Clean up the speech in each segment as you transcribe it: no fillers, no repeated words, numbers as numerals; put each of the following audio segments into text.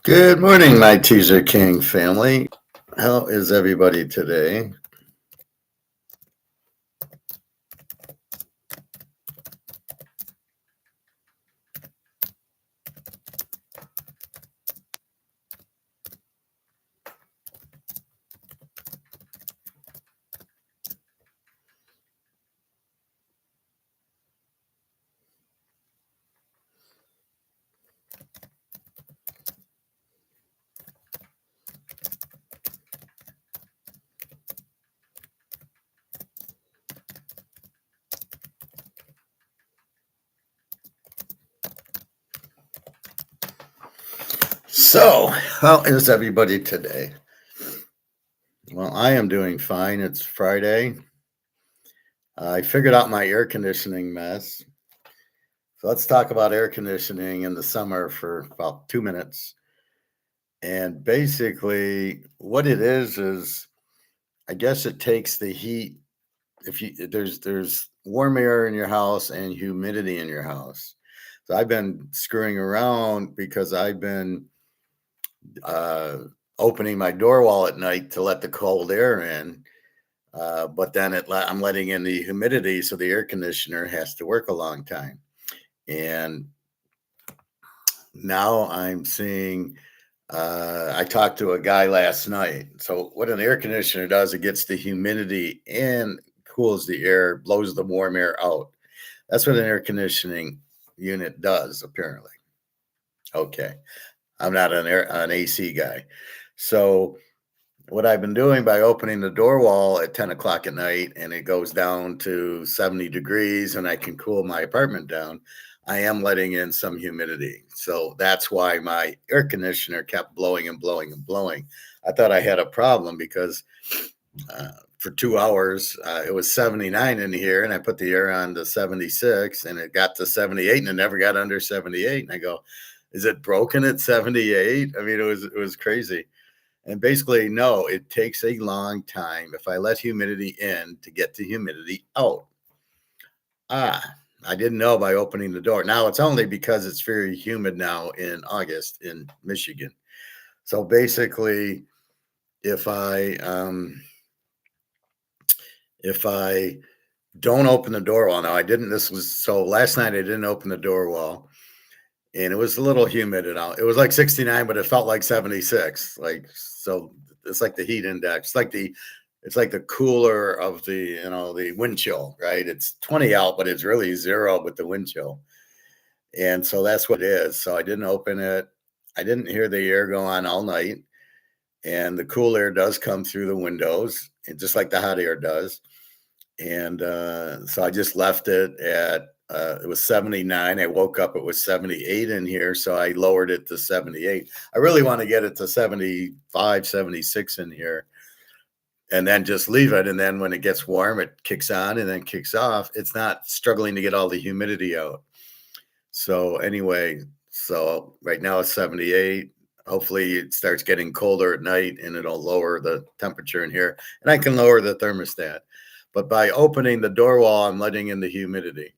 Good morning, my Teaser King family. How is everybody today? So, how is everybody today? Well, I am doing fine. It's Friday. I figured out my air conditioning mess. So, let's talk about air conditioning in the summer for about 2 minutes. And basically, what it is I guess it takes the heat. If you there's warm air in your house and humidity in your house. So I've been screwing around because I've been uh, opening my door wall at night to let the cold air in. But then I'm letting in the humidity, so the air conditioner has to work a long time. And now I'm seeing. I talked to a guy last night. So what an air conditioner does, it gets the humidity and cools the air, blows the warm air out. That's what an air conditioning unit does, apparently. Okay, I'm not an AC guy, so what I've been doing by opening the door wall at 10 o'clock at night and it goes down to 70 degrees and I can cool my apartment down, I am letting in some humidity. So that's why my air conditioner kept blowing and blowing and blowing. I thought I had a problem because for 2 hours it was 79 in here and I put the air on to 76 and it got to 78 and it never got under 78. And I go, is it broken at 78? I mean, it was crazy. And basically, no, it takes a long time if I let humidity in to get the humidity out. I didn't know by opening the door. Now it's only because it's very humid now in August in Michigan. So basically, if I if I don't open the door wall now, I didn't. This was so last night I didn't open the door wall, and it was a little humid and all. It was like 69, but it felt like 76. Like so, it's like the heat index, it's like the cooler of the wind chill, right? It's 20 out, but it's really zero with the wind chill, and so that's what it is. So I didn't open it. I didn't hear the air go on all night, and the cool air does come through the windows, and just like the hot air does. And so I just left it at it was 79. I woke up, it was 78 in here, so I lowered it to 78. I really want to get it to 75, 76 in here and then just leave it. And then when it gets warm, it kicks on and then kicks off. It's not struggling to get all the humidity out. So anyway, so right now it's 78. Hopefully it starts getting colder at night and it'll lower the temperature in here and I can lower the thermostat. But by opening the door wall, I'm letting in the humidity.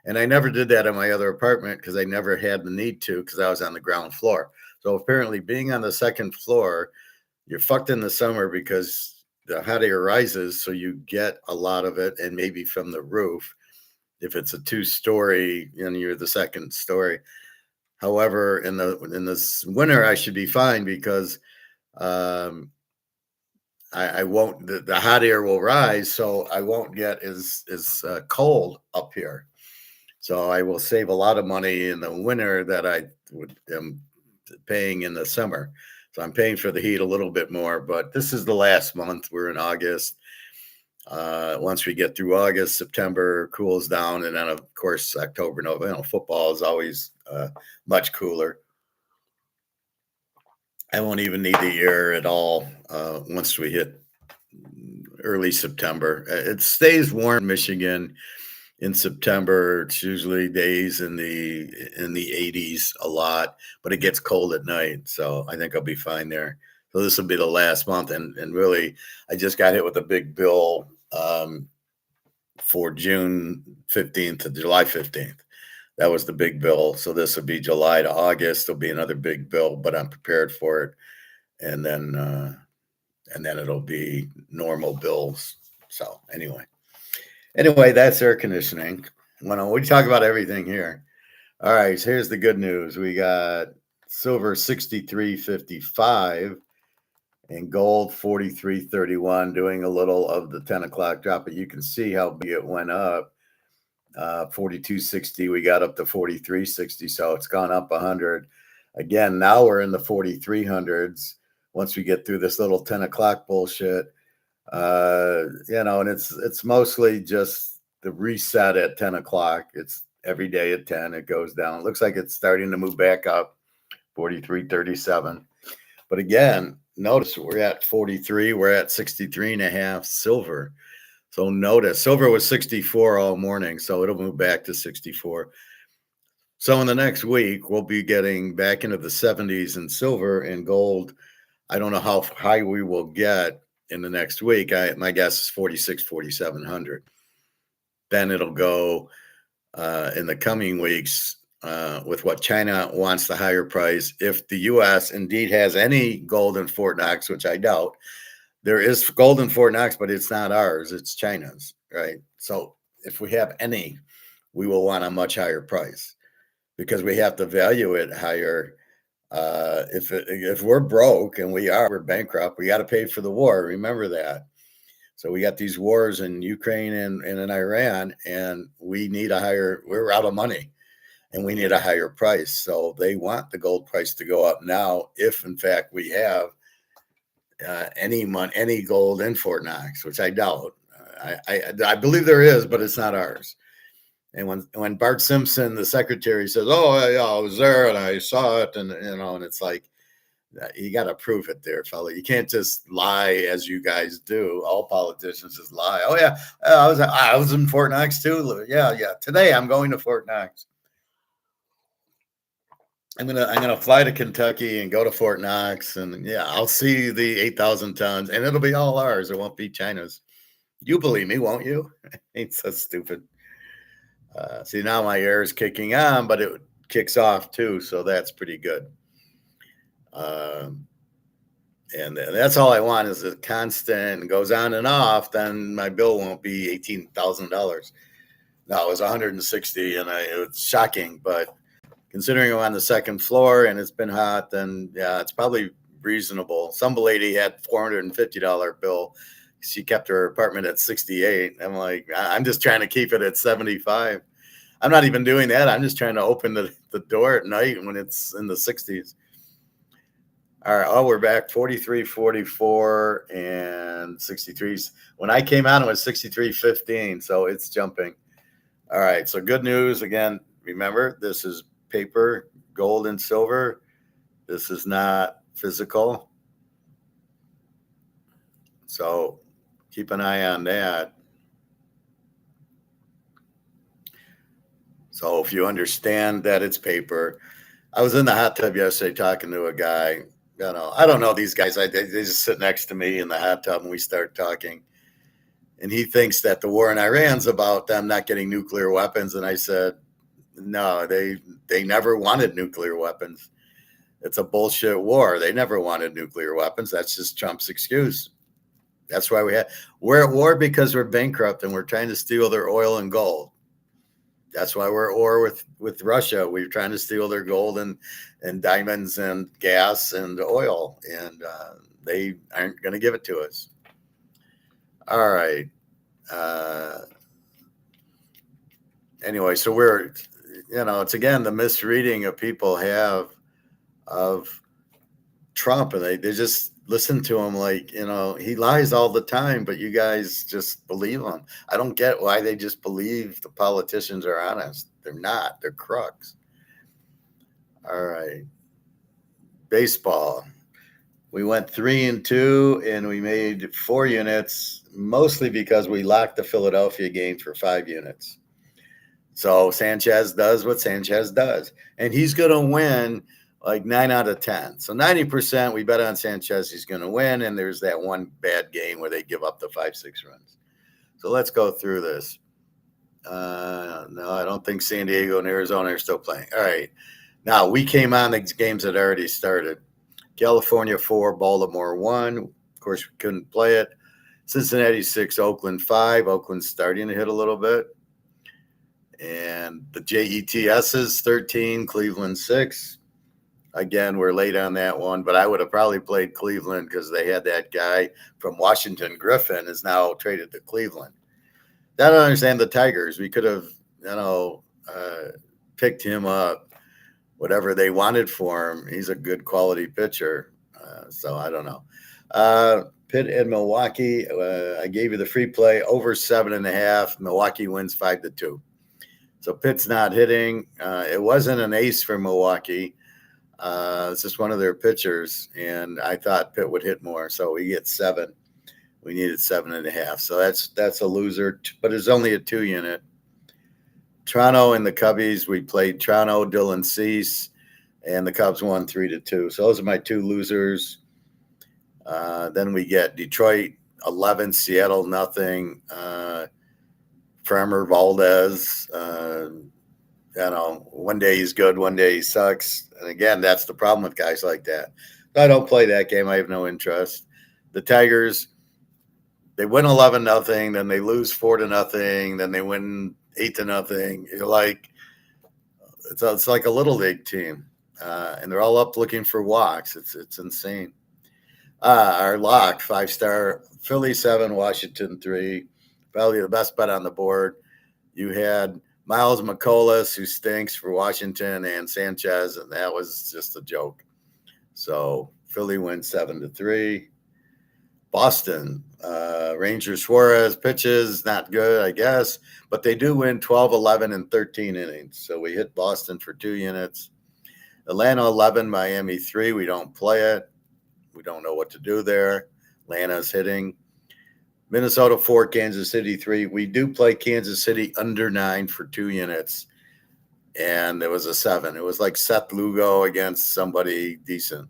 And I never did that in my other apartment because I never had the need to because I was on the ground floor. So apparently being on the second floor, you're fucked in the summer because the hot air rises. So you get a lot of it and maybe from the roof. If it's a 2-story and you're the second story. However, in this winter, I should be fine because um, I won't. The hot air will rise, so I won't get as cold up here. So I will save a lot of money in the winter that I am paying in the summer. So I'm paying for the heat a little bit more, but this is the last month. We're in August. Once we get through August, September cools down, and then of course October, November. Football is always much cooler. I won't even need the air at all once we hit early September. It stays warm in Michigan in September. It's usually days in the 80s a lot, but it gets cold at night. So I think I'll be fine there. So this will be the last month, and really, I just got hit with a big bill for June 15th to July 15th. That was the big bill. So this will be July to August. There'll be another big bill, but I'm prepared for it. And then it'll be normal bills. So anyway, that's air conditioning. We talk about everything here. All right, so here's the good news. We got silver 63.55 and gold 43.31, doing a little of the 10 o'clock drop, but you can see how big it went up. 42.60, we got up to 43.60, so it's gone up 100. Again, now we're in the 4300s. Once we get through this little 10 o'clock bullshit, and it's mostly just the reset at 10 o'clock. It's every day at 10, it goes down. It looks like it's starting to move back up, 43.37. But again, notice we're at 43, we're at 63.5 silver. So notice silver was 64 all morning, so it'll move back to 64. So in the next week, we'll be getting back into the 70s in silver and gold. I don't know how high we will get in the next week. My guess is 46, 4,700. Then it'll go in the coming weeks with what China wants the higher price. If the U.S. indeed has any gold in Fort Knox, which I doubt, there is gold in Fort Knox, but it's not ours, it's China's, right? So if we have any, we will want a much higher price because we have to value it higher. If we're broke, and we're bankrupt, we got to pay for the war. Remember that. So we got these wars in Ukraine and in Iran, and we're out of money and we need a higher price. So they want the gold price to go up now if in fact we have any gold in Fort Knox, which I doubt. I believe there is, but it's not ours. And when Bart Simpson, the secretary, says, "Oh, yeah, I was there and I saw it," and and it's like, you got to prove it, there, fella. You can't just lie as you guys do. All politicians just lie. Oh yeah, I was in Fort Knox too. Yeah. Today I'm going to Fort Knox. I'm gonna fly to Kentucky and go to Fort Knox, and yeah, I'll see the 8,000 tons, and it'll be all ours. It won't be China's. You believe me, won't you? Ain't so stupid. See, now my air is kicking on, but it kicks off too, so that's pretty good. And that's all I want is a constant and goes on and off. Then my bill won't be $18,000. No, it was 160, and it's shocking, but considering I'm on the second floor and it's been hot, then yeah, it's probably reasonable. Some lady had $450 bill. She kept her apartment at 68. I'm like, I'm just trying to keep it at 75. I'm not even doing that. I'm just trying to open the door at night when it's in the 60s. All right. Oh, we're back 43, 44, and 63. When I came on, it was 63.15. So it's jumping. All right. So good news. Again, remember, this is paper, gold and silver. This is not physical. So keep an eye on that. So if you understand that it's paper, I was in the hot tub yesterday talking to a guy. I don't know these guys. They just sit next to me in the hot tub and we start talking. And he thinks that the war in Iran's about them not getting nuclear weapons. And I said, no, they never wanted nuclear weapons. It's a bullshit war. They never wanted nuclear weapons. That's just Trump's excuse. That's why we're at war, because we're bankrupt and we're trying to steal their oil and gold. That's why we're at war with Russia. We're trying to steal their gold and diamonds and gas and oil, and they aren't going to give it to us. All right. Anyway, so it's again the misreading of people have of Trump, and they just listen to him like, he lies all the time, but you guys just believe him. I don't get why they just believe the politicians are honest. They're not. They're crooks. All right. Baseball. We went 3-2, and we made 4 units, mostly because we locked the Philadelphia game for 5 units. So Sanchez does what Sanchez does, and he's going to win like 9 out of 10. So 90% we bet on Sanchez. He's going to win. And there's that one bad game where they give up the 5-6 runs. So let's go through this. No, I don't think San Diego and Arizona are still playing. All right. Now, we came on the games that already started. California 4, Baltimore 1. Of course, we couldn't play it. Cincinnati 6, Oakland 5. Oakland's starting to hit a little bit. And the JETS's 13, Cleveland 6. Again, we're late on that one, but I would have probably played Cleveland because they had that guy from Washington, Griffin, is now traded to Cleveland. I don't understand the Tigers. We could have, picked him up, whatever they wanted for him. He's a good quality pitcher. So I don't know. Pitt and Milwaukee. I gave you the free play over 7.5. Milwaukee wins 5-2. So Pitt's not hitting. It wasn't an ace for Milwaukee. It's just one of their pitchers, and I thought Pitt would hit more. So we get 7. We needed 7.5. So that's a loser, but it's only a 2 unit. Toronto and the Cubbies, we played Toronto, Dylan Cease, and the Cubs won 3-2. So those are my 2 losers. Then we get Detroit 11, Seattle nothing. Farmer Valdez, one day he's good, one day he sucks. And again, that's the problem with guys like that. I don't play that game. I have no interest. The Tigers, they win 11-0, then they lose 4-0, then they win 8-0. You're like, it's like a little league team, and they're all up looking for walks. It's insane. Our lock 5-star Philly 7, Washington 3. Probably the best bet on the board. You had Miles McCollus, who stinks for Washington, and Sanchez, and that was just a joke. So Philly wins 7-3. Boston, Ranger Suarez pitches, not good, I guess, but they do win 12, 11, and 13 innings. So we hit Boston for 2 units. Atlanta 11, Miami 3. We don't play it. We don't know what to do there. Atlanta's hitting. Minnesota 4, Kansas City 3. We do play Kansas City under 9 for 2 units, and it was a 7. It was like Seth Lugo against somebody decent.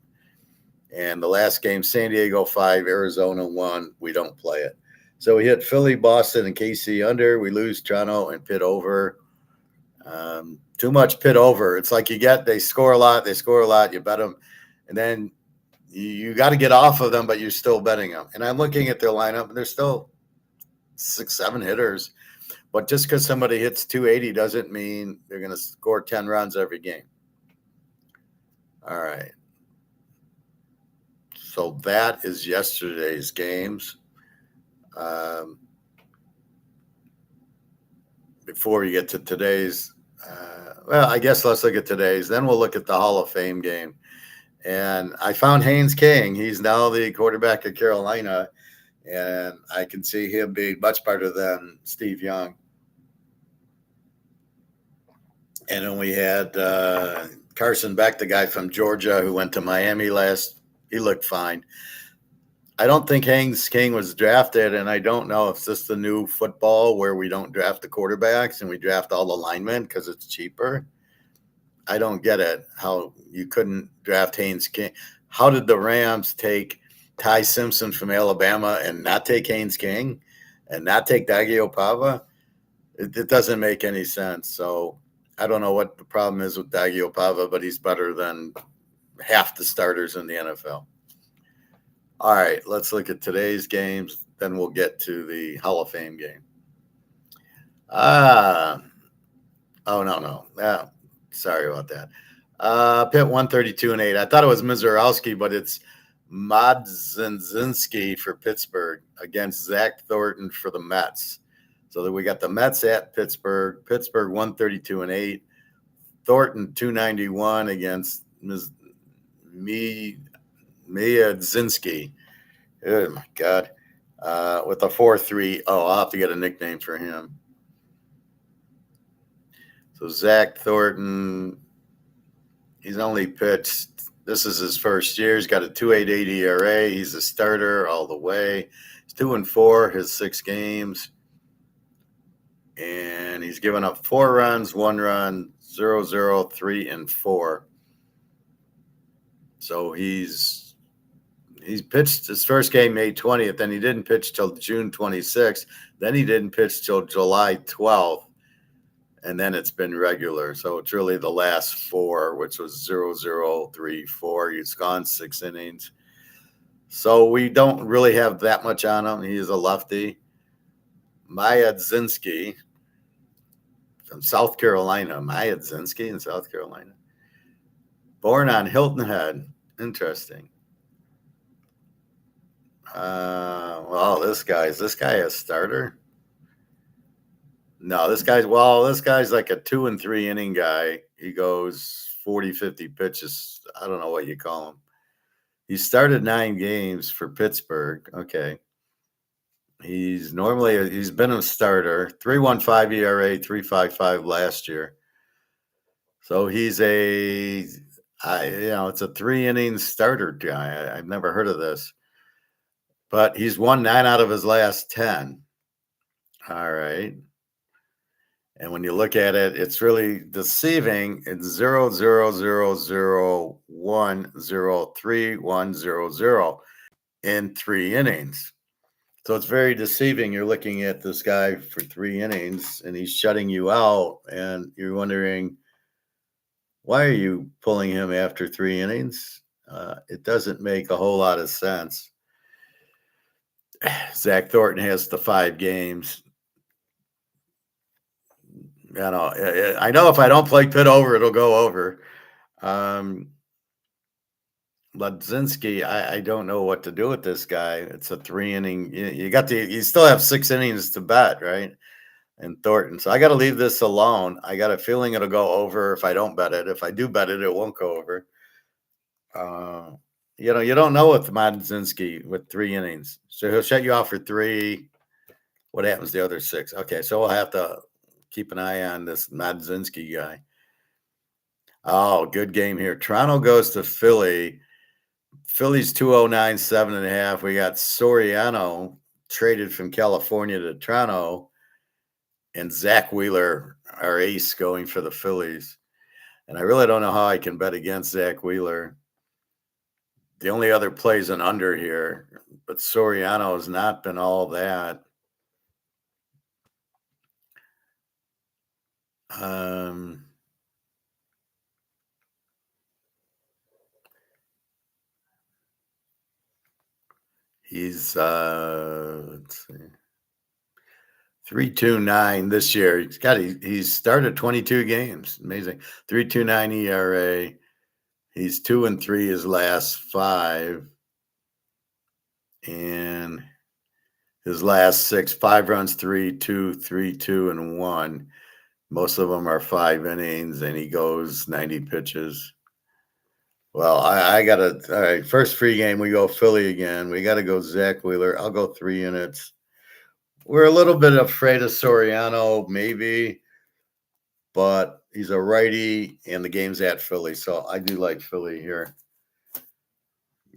And the last game, San Diego 5, Arizona 1. We don't play it. So we hit Philly, Boston, and KC under. We lose Toronto and Pitt over. Too much Pitt over. It's like they score a lot, you bet them, and then you got to get off of them, but you're still betting them. And I'm looking at their lineup, and there's still 6, 7 hitters. But just because somebody hits 280 doesn't mean they're going to score 10 runs every game. All right. So that is yesterday's games. Before we get to today's, I guess let's look at today's. Then we'll look at the Hall of Fame game. And I found Haynes King. He's now the quarterback of Carolina, and I can see him being much better than Steve Young. And then we had Carson Beck, the guy from Georgia who went to Miami last. He looked fine. I don't think Haynes King was drafted, and I don't know if it's just the new football where we don't draft the quarterbacks and we draft all the linemen because it's cheaper. I don't get it, how you couldn't draft Haynes King. How did the Rams take Ty Simpson from Alabama and not take Haynes King and not take Dagiopava? It doesn't make any sense. So I don't know what the problem is with Dagiopava, but he's better than half the starters in the NFL. All right, let's look at today's games. Then we'll get to the Hall of Fame game. No. Sorry about that. Pitt 132-8. I thought it was Mizorowski, but it's Modzinski for Pittsburgh against Zach Thornton for the Mets. So that we got the Mets at Pittsburgh. Pittsburgh 132-8. Thornton 291 against Miadzinski. Oh my God. With a 4-3. Oh, I'll have to get a nickname for him. So Zach Thornton, he's only pitched. This is his first year. He's got a 2.88 ERA. He's a starter all the way. He's 2-4 his 6 games. And he's given up 4 runs, 1 run, 0-0, 3 and 4. So he's pitched his first game May 20th, then he didn't pitch till June 26th. Then he didn't pitch till July 12th. and then it's been regular. So it's really the last four, which was 0-0-3-4. He's gone 6 innings. So we don't really have that much on him. He's a lefty. Myadzinski from South Carolina. Myadzinski in South Carolina. Born on Hilton Head. Interesting. Well, this guy a starter? No, this guy's like a 2 and 3 inning guy. He goes 40, 50 pitches. I don't know what you call him. He started 9 games for Pittsburgh. Okay. He's been a starter. 3.15 ERA, 3.55 last year. So he's it's a 3 inning starter guy. I've never heard of this. But he's won 9 out of his last 10. All right. And when you look at it, it's really deceiving. It's 0-0-0-0-1-0-3-1-0-0 in 3 innings. So it's very deceiving. You're looking at this guy for 3 innings and he's shutting you out, and you're wondering, why are you pulling him after 3 innings? It doesn't make a whole lot of sense. Zach Thornton has the 5 games. I know if I don't play Pitt over, it'll go over. Ledzinski, I don't know what to do with this guy. It's a 3 inning. You still have 6 innings to bet, right? And Thornton. So I got to leave this alone. I got a feeling it'll go over if I don't bet it. If I do bet it, it won't go over. You don't know with Ledzinski with 3 innings. So he'll shut you off for 3. What happens the other 6? Okay, so we'll have to keep an eye on this Ledzinski guy. Oh, good game here. Toronto goes to Philly. Philly's 209, 7.5. We got Soriano traded from California to Toronto, and Zach Wheeler, our ace, going for the Phillies. And I really don't know how I can bet against Zach Wheeler. The only other play's an under here, but Soriano has not been all that. He's let's see, 3.29 this year. He's started 22 games. Amazing. 3.29 ERA. He's 2 and 3 his last 5. And his last 6, 5 runs, 3-2, 3-2, and 1. Most of them are 5 innings, and he goes 90 pitches. Well, I got to, all right, first free game, we go Philly again. We got to go Zach Wheeler. I'll go 3 units. We're a little bit afraid of Soriano, maybe, but he's a righty, and the game's at Philly, so I do like Philly here.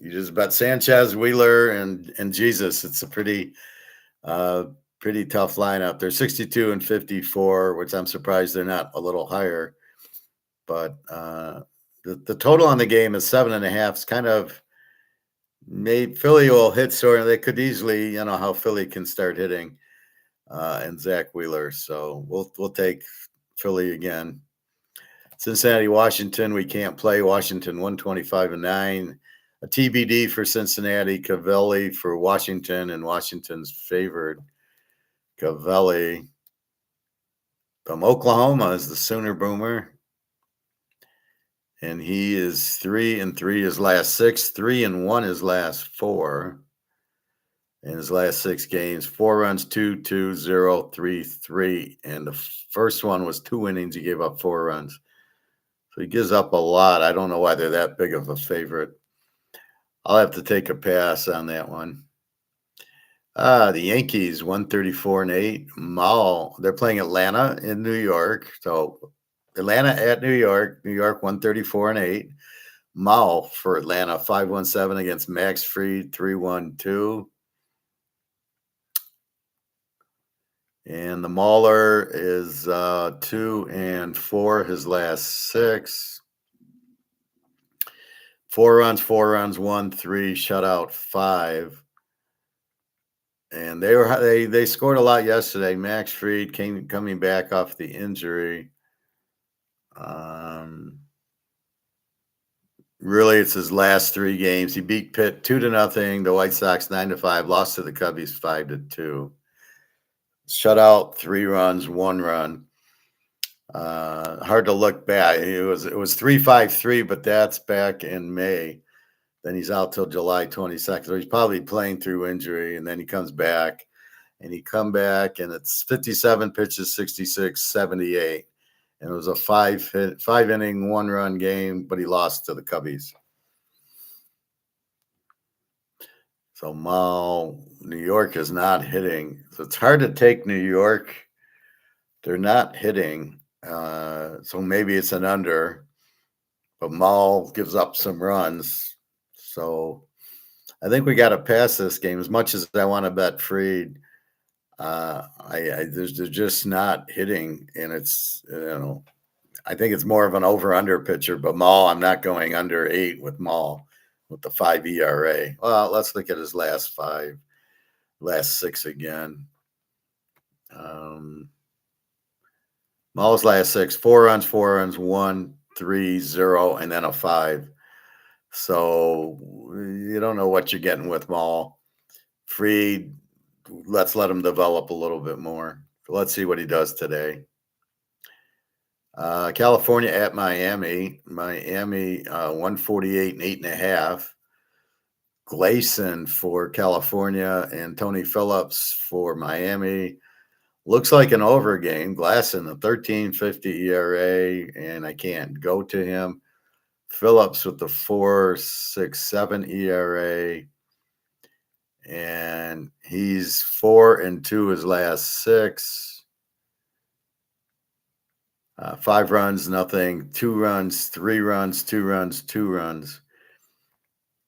You just bet Sanchez, Wheeler, and Jesus. It's a pretty tough lineup. They're 62 and 54, which I'm surprised they're not a little higher. But the total on the game is 7.5. It's kind of made Philly will hit Soriano. They could easily, how Philly can start hitting, and Zach Wheeler. So we'll take Philly again. Cincinnati, Washington, we can't play. Washington 125-9. A TBD for Cincinnati, Cavelli for Washington, and Washington's favored. Cavelli from Oklahoma is the Sooner Boomer. And he is 3 and 3 his last 6, 3 and 1 his last 4. In his last 6 games, 4 runs, 2-2, 0, 3-3. And the first one was 2 innings. He gave up 4 runs. So he gives up a lot. I don't know why they're that big of a favorite. I'll have to take a pass on that one. The Yankees, 134-8. They're playing Atlanta in New York. So Atlanta at New York. New York, 134-8. Mall for Atlanta, 5-1-7 against Max Fried, 3-1-2. And the Mauler is 2 and 4 his last 6. 4 runs, 1, 3, shutout 5. and they scored a lot yesterday. Max Fried coming back off the injury. Really, it's his last 3 games. He beat Pitt 2-0. The White Sox 9-5. Lost to the Cubbies 5-2. Shutout, 3 runs, 1 run. Hard to look back. It was 3-5-3, but that's back in May. Then he's out till July 22nd. So he's probably playing through injury, and then he comes back. And he come back, and it's 57 pitches, 66, 78. And it was a 5-inning, 1-run game, but he lost to the Cubbies. So New York is not hitting. So it's hard to take New York. They're not hitting. So maybe it's an under. But Mall gives up some runs. So I think we got to pass this game. As much as I want to bet Fried, they're just not hitting, and it's I think it's more of an over/under pitcher. But Mall, I'm not going under 8 with Mall with the 5 ERA. Well, let's look at his last 6 again. Mall's last 6: 4 runs, 1, 3, 0, and then a 5. So you don't know what you're getting with Mall. Fried, let's let him develop a little bit more. Let's see what he does today. California at Miami. Miami 148 and 8.5. Gleason for California and Tony Phillips for Miami. Looks like an over game. Gleason, a 13.50 ERA, and I can't go to him. Phillips with the 4.67 ERA, and he's 4-2 his last 6. 5 runs, nothing. 2 runs, 3 runs, 2 runs, 2 runs.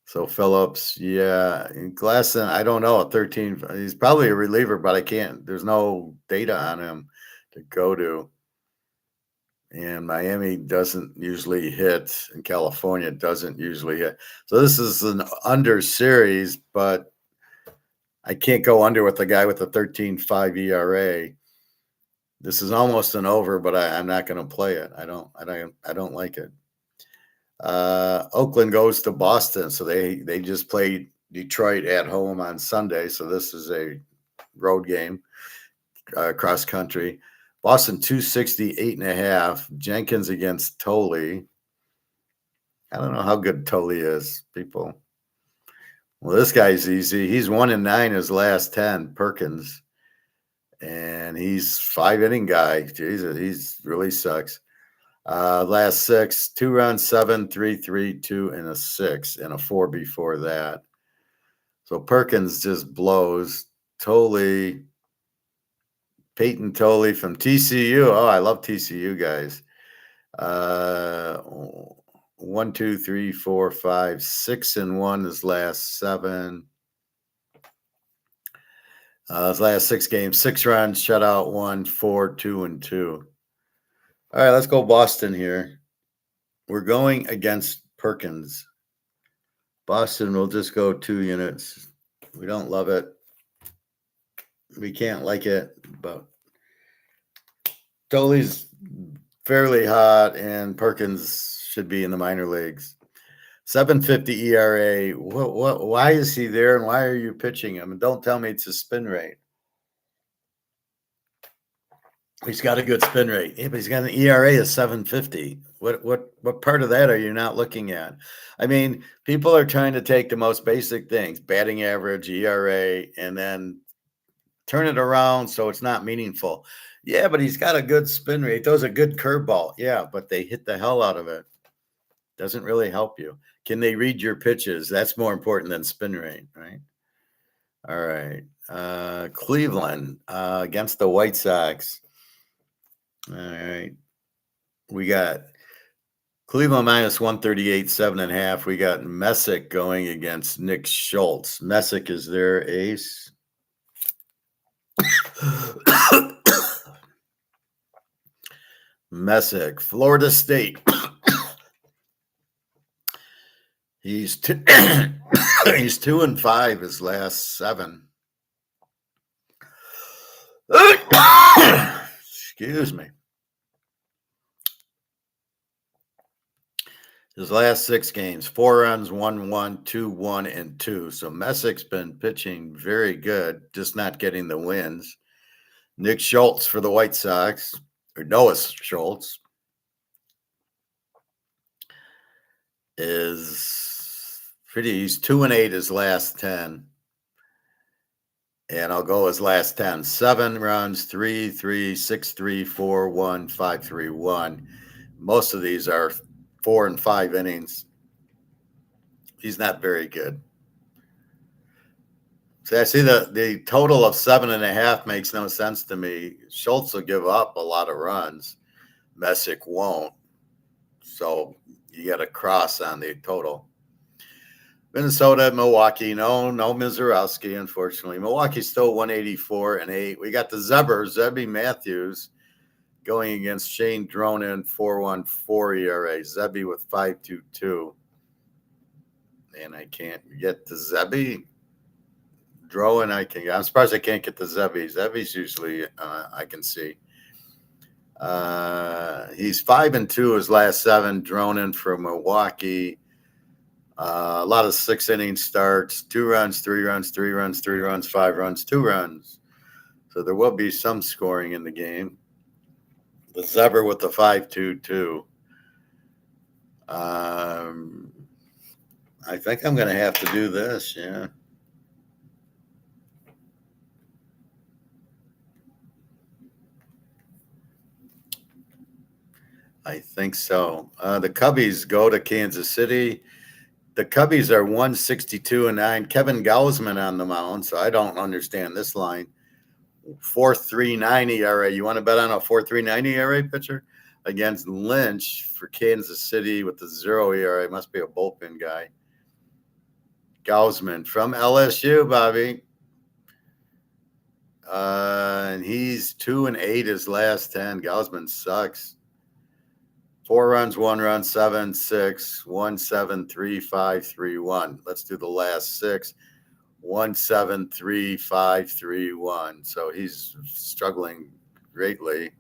So Phillips, yeah. And Gleason, I don't know, a 13. He's probably a reliever, but I can't. There's no data on him to go to. And Miami doesn't usually hit, and California doesn't usually hit. So this is an under series, but I can't go under with the guy with the 13.5 ERA. This is almost an over, but I'm not going to play it. I don't like it. Oakland goes to Boston, so they just played Detroit at home on Sunday. So this is a road game, cross country. Boston 260, 8.5. Jenkins against Tolley. I don't know how good Tolley is, people. Well, this guy's easy. He's 1-9 his last 10. Perkins. And he's 5-inning guy. Jesus, he's really sucks. Last 6: 2 runs, 7, 3, 3, 2, and a 6, and a 4 before that. So Perkins just blows. Peyton Tolley from TCU. Oh, I love TCU guys. 1, 2, 3, 4, 5, 6-1 his last 7. His last 6 games: 6 runs, shutout 1, 4, 2, and 2. All right, let's go Boston here. We're going against Perkins. Boston will just go 2 units. We don't love it. We can't like it, but Tolley's fairly hot, and Perkins should be in the minor leagues. 7.50 ERA. Why is he there, and why are you pitching him? And don't tell me it's a spin rate. He's got a good spin rate. Yeah, but he's got an ERA of 7.50. What part of that are you not looking at? I mean, people are trying to take the most basic things, batting average, ERA, and then turn it around so it's not meaningful. Yeah, but he's got a good spin rate. Those are good curveball. Yeah, but they hit the hell out of it. Doesn't really help you. Can they read your pitches? That's more important than spin rate, right? All right. Cleveland against the White Sox. All right. We got Cleveland minus 138, 7.5. We got Messick going against Nick Schultz. Messick is their ace. Messick, Florida State. He's 2-5 his last 7. Excuse me. His last 6 games, 4 runs, 1-1, 2-1, and 2. So Messick's been pitching very good, just not getting the wins. Nick Schultz for the White Sox, or Noah Schultz, is he's 2-8 his last 10. And I'll go his last 10. 7 runs, 3-3, 6-3, 4-1, 5-3-1. Most of these are 4 and 5 innings. He's not very good. See, I see the total of 7.5 makes no sense to me. Schultz will give up a lot of runs. Messick won't. So you got a cross on the total. Minnesota, Milwaukee, no Mizorowski, unfortunately. Milwaukee's still 184-8. We got the Zebby Matthews going against Shane Dronin, 4.14 ERA. Zebby with 5.22. And I can't get the Zebby. Droin, I'm surprised I can't get the Zebby. Zebby's usually I can see. He's 5-2 his last 7. Dronin from Milwaukee. A lot of 6-inning starts, 2 runs, 3 runs, 3 runs, 3 runs, 5 runs, 2 runs. So there will be some scoring in the game. The Zebra with the 5.22. I think I'm going to have to do this, yeah. I think so. The Cubbies go to Kansas City. The Cubbies are 162-9. Kevin Gausman on the mound, so I don't understand this line. 4.39 ERA. You want to bet on a 4.39 ERA pitcher against Lynch for Kansas City with the 0 ERA? Must be a bullpen guy. Gausman from LSU, Bobby. And he's 2-8 his last 10. Gausman sucks. 4 runs, 1 run, 7-6, 1-7-3-5-3-1. Let's do the last 6. 1-7-3-5-3-1. So he's struggling greatly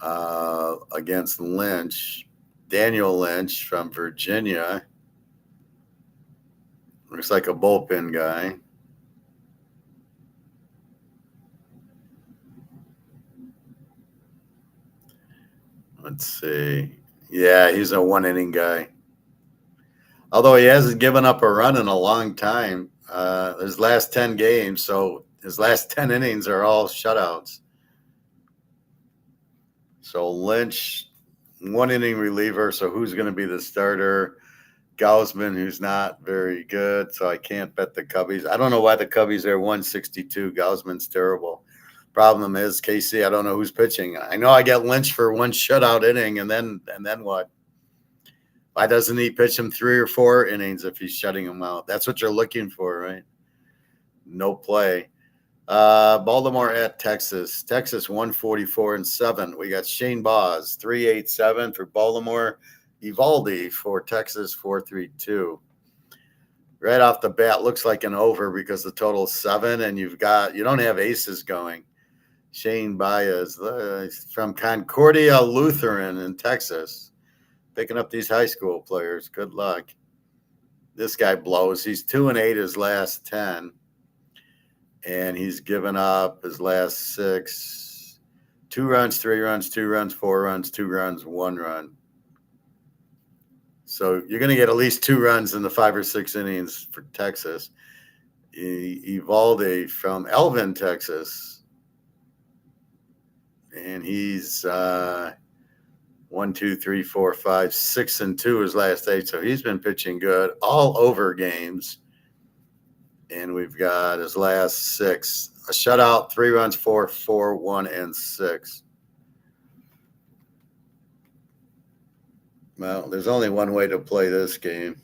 against Lynch. Daniel Lynch from Virginia. Looks like a bullpen guy. Let's see. Yeah, he's a 1-inning guy. Although he hasn't given up a run in a long time. His last 10 games, so his last 10 innings are all shutouts. So Lynch, 1-inning reliever. So who's going to be the starter? Gausman, who's not very good. So I can't bet the Cubbies. I don't know why the Cubbies are 162. Gausman's terrible. Problem is, Casey, I don't know who's pitching. I know I get Lynch for 1 shutout inning, and then what? Why doesn't he pitch him 3 or 4 innings if he's shutting him out? That's what you're looking for, right? No play. Baltimore at Texas. Texas 144-7. We got Shane Boz 3.87 for Baltimore. Evaldi for Texas 4.32. Right off the bat, looks like an over because the total's 7, and you don't have aces going. Shane Baez from Concordia Lutheran in Texas, picking up these high school players. Good luck. This guy blows. He's 2-8 his last 10, and he's given up his last 6. 2 runs, 3 runs, 2 runs, 4 runs, 2 runs, 1 run. So you're going to get at least 2 runs in the 5 or 6 innings for Texas. Evaldi from Elvin, Texas. And he's 1, 2, 3, 4, 5, 6-2 his last 8. So he's been pitching good all over games. And we've got his last 6. A shutout, 3 runs, 4, 4, 1, and 6. Well, there's only one way to play this game.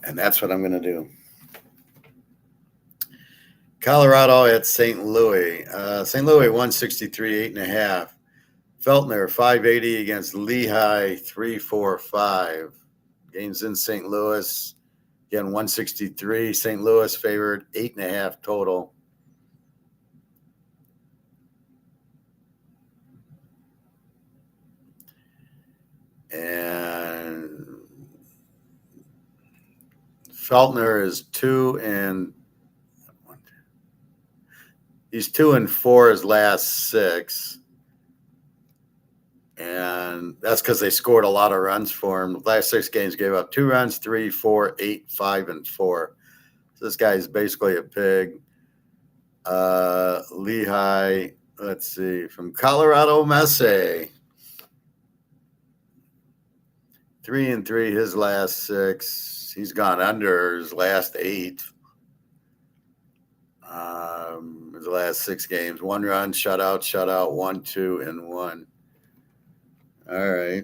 And that's what I'm going to do. Colorado at St. Louis. St. Louis 163, 8.5. Feltner 580 against Lehigh 345. Games in St. Louis. Again, 163. St. Louis favored 8.5 total. And Feltner is 2-4 his last 6. And that's because they scored a lot of runs for him. The last 6 games gave up 2 runs, 3, 4, 8, 5, and 4. So this guy is basically a pig. Lehigh, let's see, from Colorado Messe. 3-3 his last 6. He's gone under his last 8. His last 6 games. 1 run, shutout, 1, 2, and 1. All right.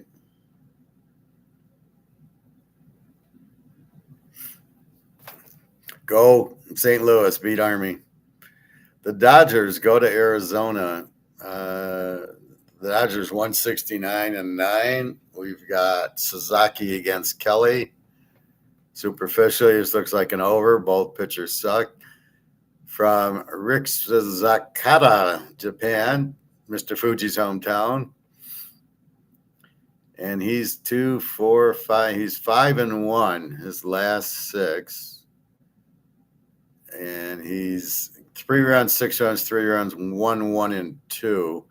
Go St. Louis, beat Army. The Dodgers go to Arizona. The Dodgers 169-9. We've got Sasaki against Kelly. Superficially, this looks like an over. Both pitchers suck. From Rick Zakata, Japan, Mr. Fuji's hometown. And he's 2, 4, 5. He's 5-1 his last 6. And he's 3 runs, 6 runs, 3 runs, 1, 1, and 2.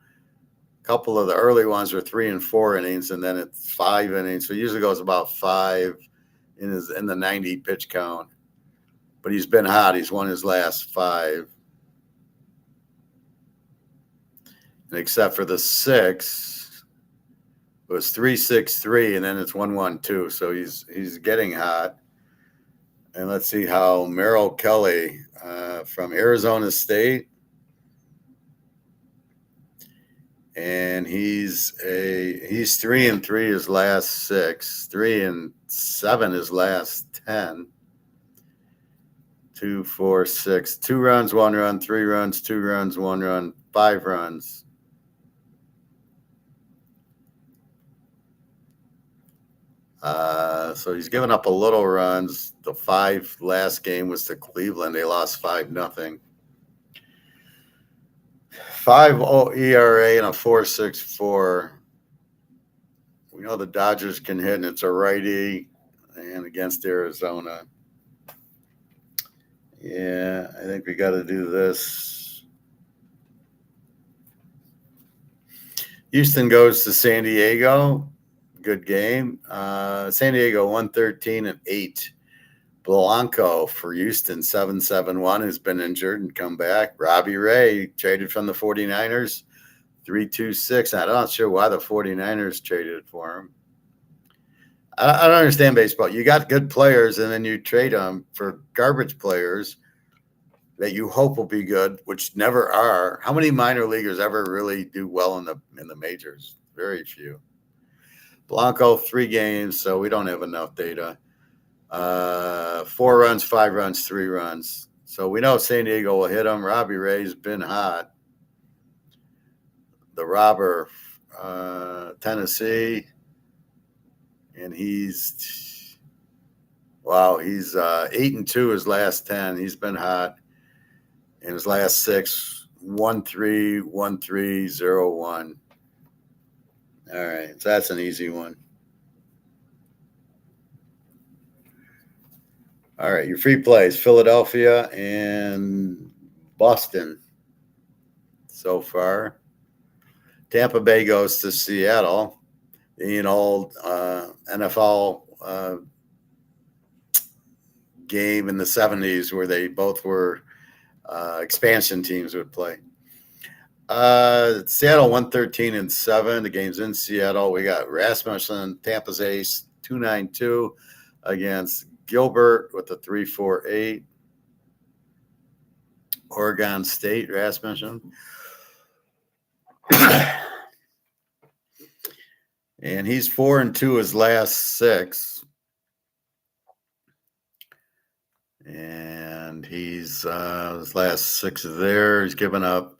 A couple of the early ones were 3 and 4 innings, and then it's 5 innings. So it usually goes about 5 in the 90 pitch count. But he's been hot. He's won his last 5. And except for the 6, it was 3-6-3, and then it's 1-1-2. So he's getting hot. And let's see how Merrill Kelly from Arizona State. And he's 3-3 his last 6, 3-7 his last 10. 2, 4, 6. 2 runs, 1 run, 3 runs, 2 runs, 1 run, 5 runs. So he's given up a little runs. The 5 last game was to Cleveland. They lost 5-0. 5.0 ERA and a 4.64. We know the Dodgers can hit, and it's a righty, and against Arizona. Yeah, I think we got to do this. Houston goes to San Diego. Good game. San Diego 113-8. Blanco for Houston 7-7-1 has been injured and come back. Robbie Ray traded from the 49ers 3-2-6. I'm not sure why the 49ers traded for him. I don't understand baseball. You got good players, and then you trade them for garbage players that you hope will be good, which never are. How many minor leaguers ever really do well in the majors? Very few. Blanco 3 games, so we don't have enough data. 4 runs, 5 runs, 3 runs. So we know San Diego will hit him. Robbie Ray's been hot. The robber, Tennessee. And he's 8-2 his last 10. He's been hot. In his last 6, 1-3, 1-3, 0-1. All right, so that's an easy one. All right, your free plays, Philadelphia and Boston so far. Tampa Bay goes to Seattle. The old NFL game in the 70s where they both were expansion teams would play. Seattle 113-7. The game's in Seattle. We got Rasmussen, Tampa's ace, 2.92 against Gilbert with a 3.48. Oregon State, Rasmussen. And he's 4-2 his last 6. And he's his last 6 there. He's given up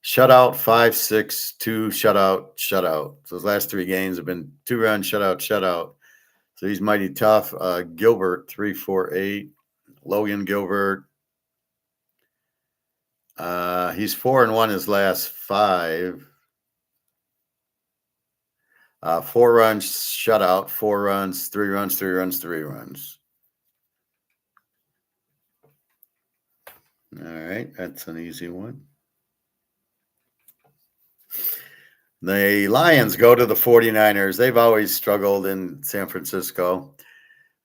shutout, 5-6, 2 shutout. So his last 3 games have been 2 run shutout. So he's mighty tough. Gilbert 348. Logan Gilbert. He's 4-1 his last 5. 4 runs shutout, 4 runs, 3 runs, 3 runs, 3 runs. All right, that's an easy one. The Lions go to the 49ers. They've always struggled in San Francisco.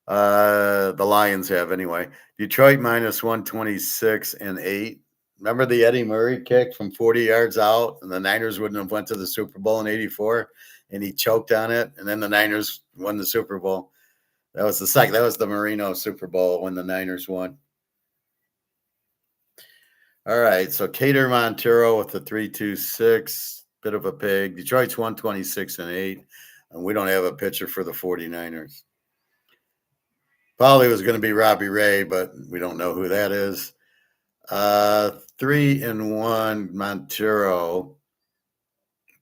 The Lions have anyway. Detroit minus 126 and 8. Remember the Eddie Murray kick from 40 yards out, and the Niners wouldn't have went to the Super Bowl in '84, and he choked on it, and then the Niners won the Super Bowl. That was the second. That was the Marino Super Bowl when the Niners won. All right, so Cater Montero with the 326, bit of a pig. Detroit's 126 and 8, and we don't have a pitcher for the 49ers. Probably was going to be Robbie Ray, but we don't know who that is. 3-1 Montero,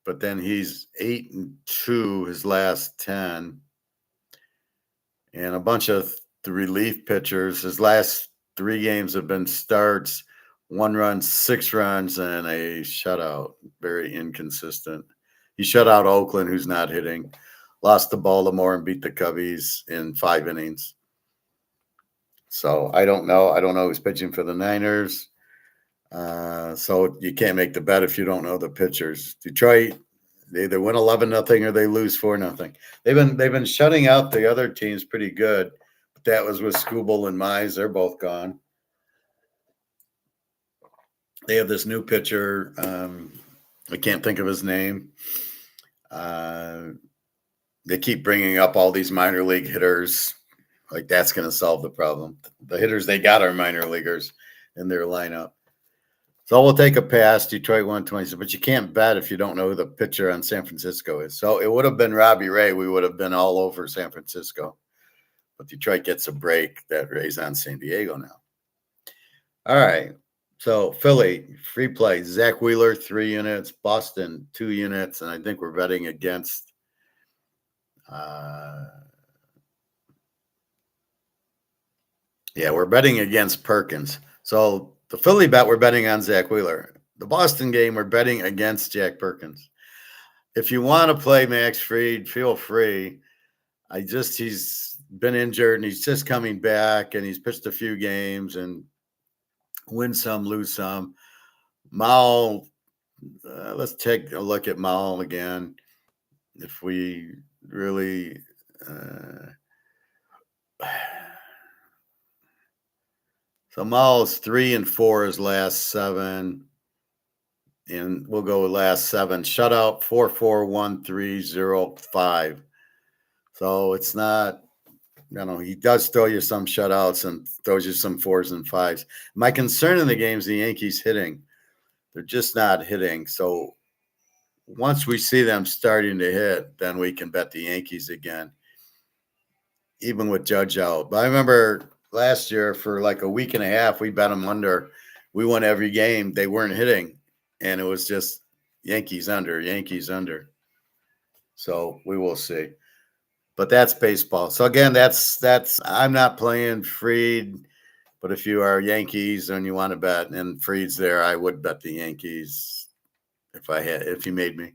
but then he's 8-2 his last 10, and a bunch of the relief pitchers. His last 3 games have been starts, 1 run, 6 runs, and a shutout. Very inconsistent. He shut out Oakland, who's not hitting. Lost to Baltimore and beat the Cubbies in 5 innings. So I don't know. I don't know who's pitching for the Niners. So you can't make the bet if you don't know the pitchers. Detroit, they either win 11-0 or they lose 4-0. They've been shutting out the other teams pretty good, but that was with Skubal and Mize. They're both gone. They have this new pitcher. I can't think of his name. They keep bringing up all these minor league hitters. Like that's going to solve the problem. The hitters they got are minor leaguers in their lineup. So we'll take a pass, Detroit 126, but you can't bet if you don't know who the pitcher on San Francisco is. So it would have been Robbie Ray. We would have been all over San Francisco. But Detroit gets a break. That Ray's on San Diego now. All right. So Philly, free play. Zach Wheeler, 3 units. Boston, 2 units. And I think we're betting against we're betting against Perkins. So the Philly bet, we're betting on Zach Wheeler. The Boston game, we're betting against Jack Perkins. If you want to play Max Fried, feel free. He's been injured and he's just coming back and he's pitched a few games and win some, lose some. Mao, let's take a look at Mao again. If we really so Maul's 3-4 his last 7, and we'll go with last 7. Shutout 4-4-1-3-0-5. So it's not, he does throw you some shutouts and throws you some 4s and 5s. My concern in the game is the Yankees hitting. They're just not hitting. So once we see them starting to hit, then we can bet the Yankees again, even with Judge out. But I remember last year for like a week and a half, we bet them under. We won every game. They weren't hitting, and it was just Yankees under, Yankees under. So we will see. But that's baseball. So again, that's I'm not playing Fried, but if you are Yankees and you want to bet and Fried's there, I would bet the Yankees if you made me.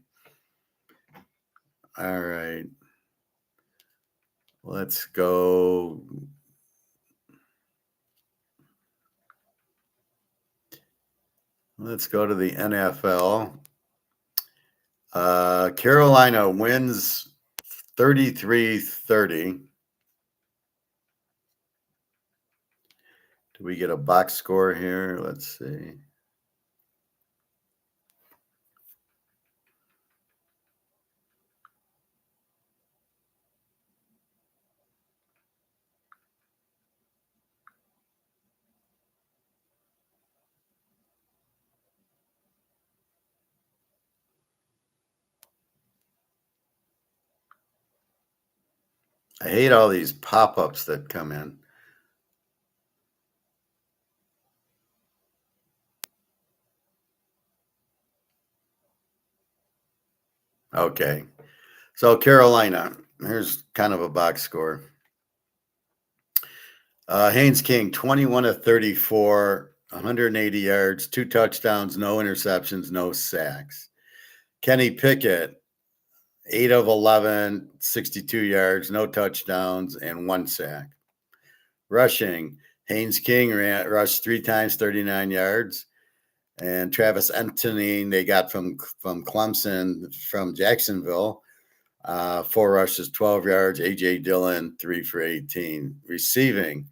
All right. Let's go. Let's go to the NFL. Carolina wins 33-30. Do we get a box score here? Let's see. I hate all these pop-ups that come in. Okay. So Carolina, Here's kind of a box score. Haynes King, 21 of 34, 180 yards, 2 touchdowns, no interceptions, no sacks. Kenny Pickett, 8 of 11, 62 yards, no touchdowns, and 1 sack. Rushing, Haynes King rushed 3 times, 39 yards. And Travis Etienne, they got from Clemson, from Jacksonville, 4 rushes, 12 yards. A.J. Dillon, 3 for 18. Receiving,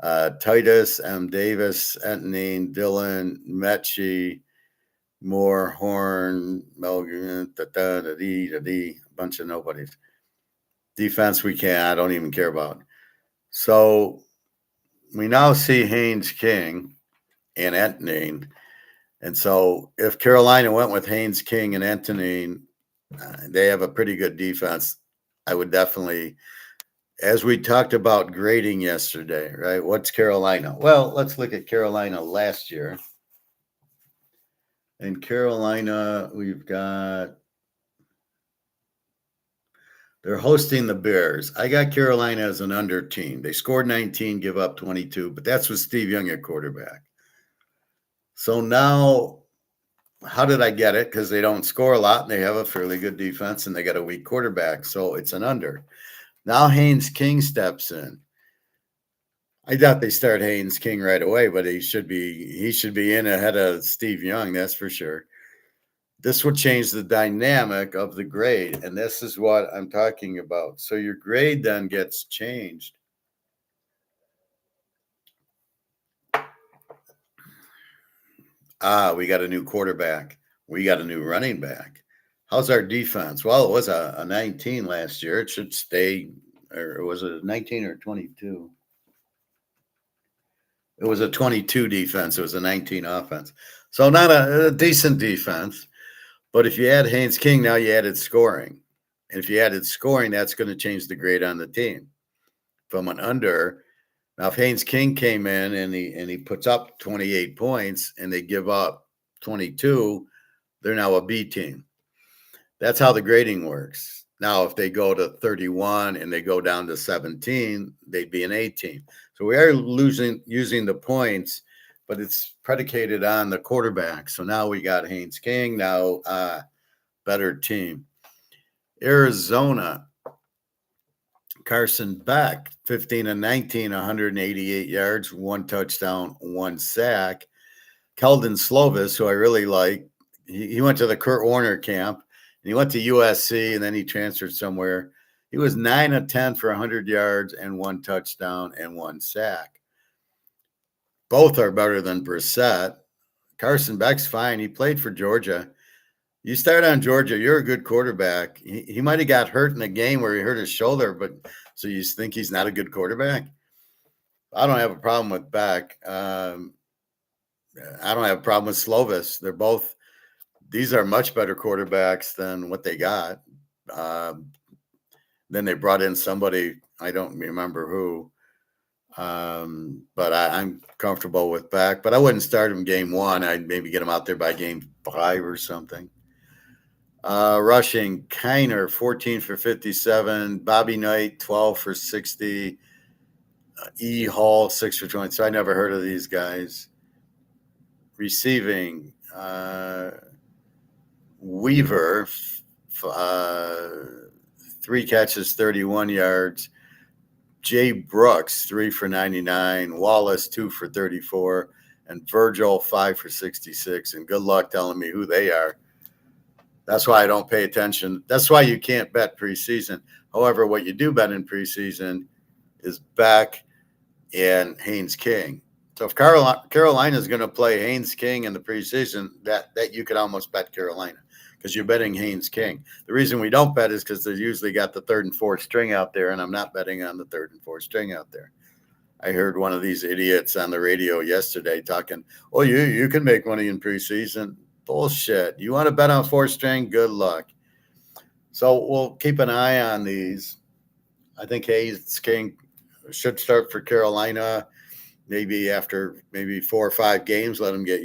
Titus M. Davis, Etienne, Dillon, Mechie, Moore, Horn, Melvin, a bunch of nobodies. Defense, I don't even care about. So we now see Haynes King and Etienne. And so if Carolina went with Haynes King and Etienne, they have a pretty good defense. I would definitely, as we talked about grading yesterday, right? What's Carolina? Well, let's look at Carolina last year. In Carolina, they're hosting the Bears. I got Carolina as an under team. They scored 19, give up 22, but that's with Steve Young at quarterback. So now, how did I get it? Because they don't score a lot and they have a fairly good defense and they got a weak quarterback. So it's an under. Now Haynes King steps in. I doubt they start Haynes King right away, but he should be in ahead of Steve Young, that's for sure. This will change the dynamic of the grade, and this is what I'm talking about. So your grade then gets changed. We got a new quarterback. We got a new running back. How's our defense? Well, it was a 19 last year. It should stay, or was it a 19 or 22? It was a 22 defense. It was a 19 offense. So not a decent defense. But if you add Haynes King, now you added scoring. And if you added scoring, that's going to change the grade on the team from an under. Now, if Haynes King came in and he puts up 28 points and they give up 22, they're now a B team. That's how the grading works. Now, if they go to 31 and they go down to 17, they'd be an A team. So we are using the points, but it's predicated on the quarterback. So now we got Haynes King, now better team. Arizona, Carson Beck, 15 and 19, 188 yards, 1 touchdown, 1 sack. Keldon Slovis, who I really like, he went to the Kurt Warner camp, and he went to USC, and then he transferred somewhere. He was 9 of 10 for 100 yards and 1 touchdown and 1 sack. Both are better than Brissett. Carson Beck's fine. He played for Georgia. You start on Georgia, you're a good quarterback. He might have got hurt in a game where he hurt his shoulder, but so you think he's not a good quarterback? I don't have a problem with Beck. I don't have a problem with Slovis. These are much better quarterbacks than what they got. Then they brought in somebody, I don't remember who. But I'm comfortable with Beck. But I wouldn't start him game 1. I'd maybe get him out there by game 5 or something. Rushing, Kiner, 14 for 57. Bobby Knight, 12 for 60. E. Hall, 6 for 20. So I never heard of these guys. Receiving, Weaver, 3 catches, 31 yards. Jay Brooks, 3 for 99. Wallace, 2 for 34. And Virgil, 5 for 66. And good luck telling me who they are. That's why I don't pay attention. That's why you can't bet preseason. However, what you do bet in preseason is Beck and Haynes King. So if Carolina is going to play Haynes King in the preseason, that you could almost bet Carolina because you're betting Haynes King. The reason we don't bet is because they usually got the 3rd and 4th string out there, and I'm not betting on the 3rd and 4th string out there. I heard one of these idiots on the radio yesterday talking, oh, you can make money in preseason. Bullshit. You want to bet on 4th string? Good luck. So we'll keep an eye on these. I think Haynes King should start for Carolina. Maybe after 4 or 5 games, let him get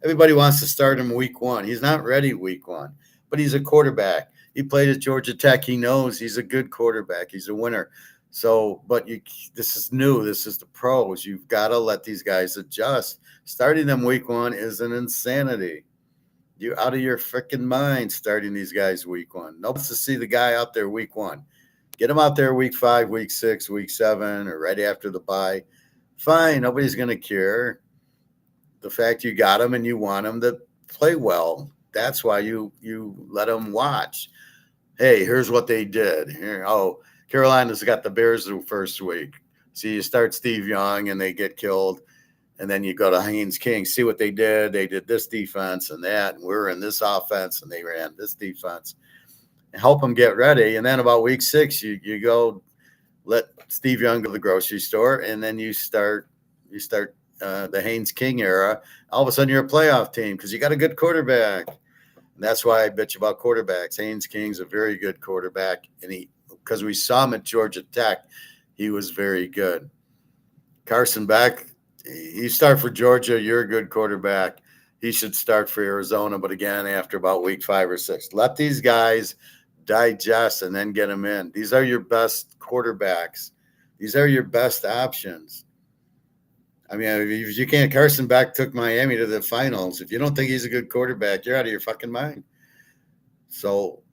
everybody wants to start him week 1. He's not ready week 1, but he's a quarterback. He played at Georgia Tech. He knows he's a good quarterback. He's a winner. So, but this is new. This is the pros. You've got to let these guys adjust. Starting them week 1 is an insanity. You're out of your freaking mind starting these guys week 1. Nobody wants to see the guy out there week 1. Get him out there week 5, week 6, week 7, or right after the bye. Fine. Nobody's going to care. The fact you got him and you want him to play well, that's why you let them watch. Hey, here's what they did. Here, Carolina's got the Bears the first week. So you start Steve Young and they get killed. And then you go to Haynes King, see what they did. They did this defense and that. And we're in this offense and they ran this defense. And help them get ready. And then about week 6, you go let Steve Young go to the grocery store. And then you start the Haynes King era. All of a sudden you're a playoff team because you got a good quarterback. And that's why I bitch about quarterbacks. Haynes King's a very good quarterback. And because we saw him at Georgia Tech, he was very good. Carson Beck, you start for Georgia, you're a good quarterback. He should start for Arizona, but again, after about week 5 or 6. Let these guys digest and then get them in. These are your best quarterbacks. These are your best options. I mean, if you can't, Carson Beck took Miami to the finals. If you don't think he's a good quarterback, you're out of your fucking mind. So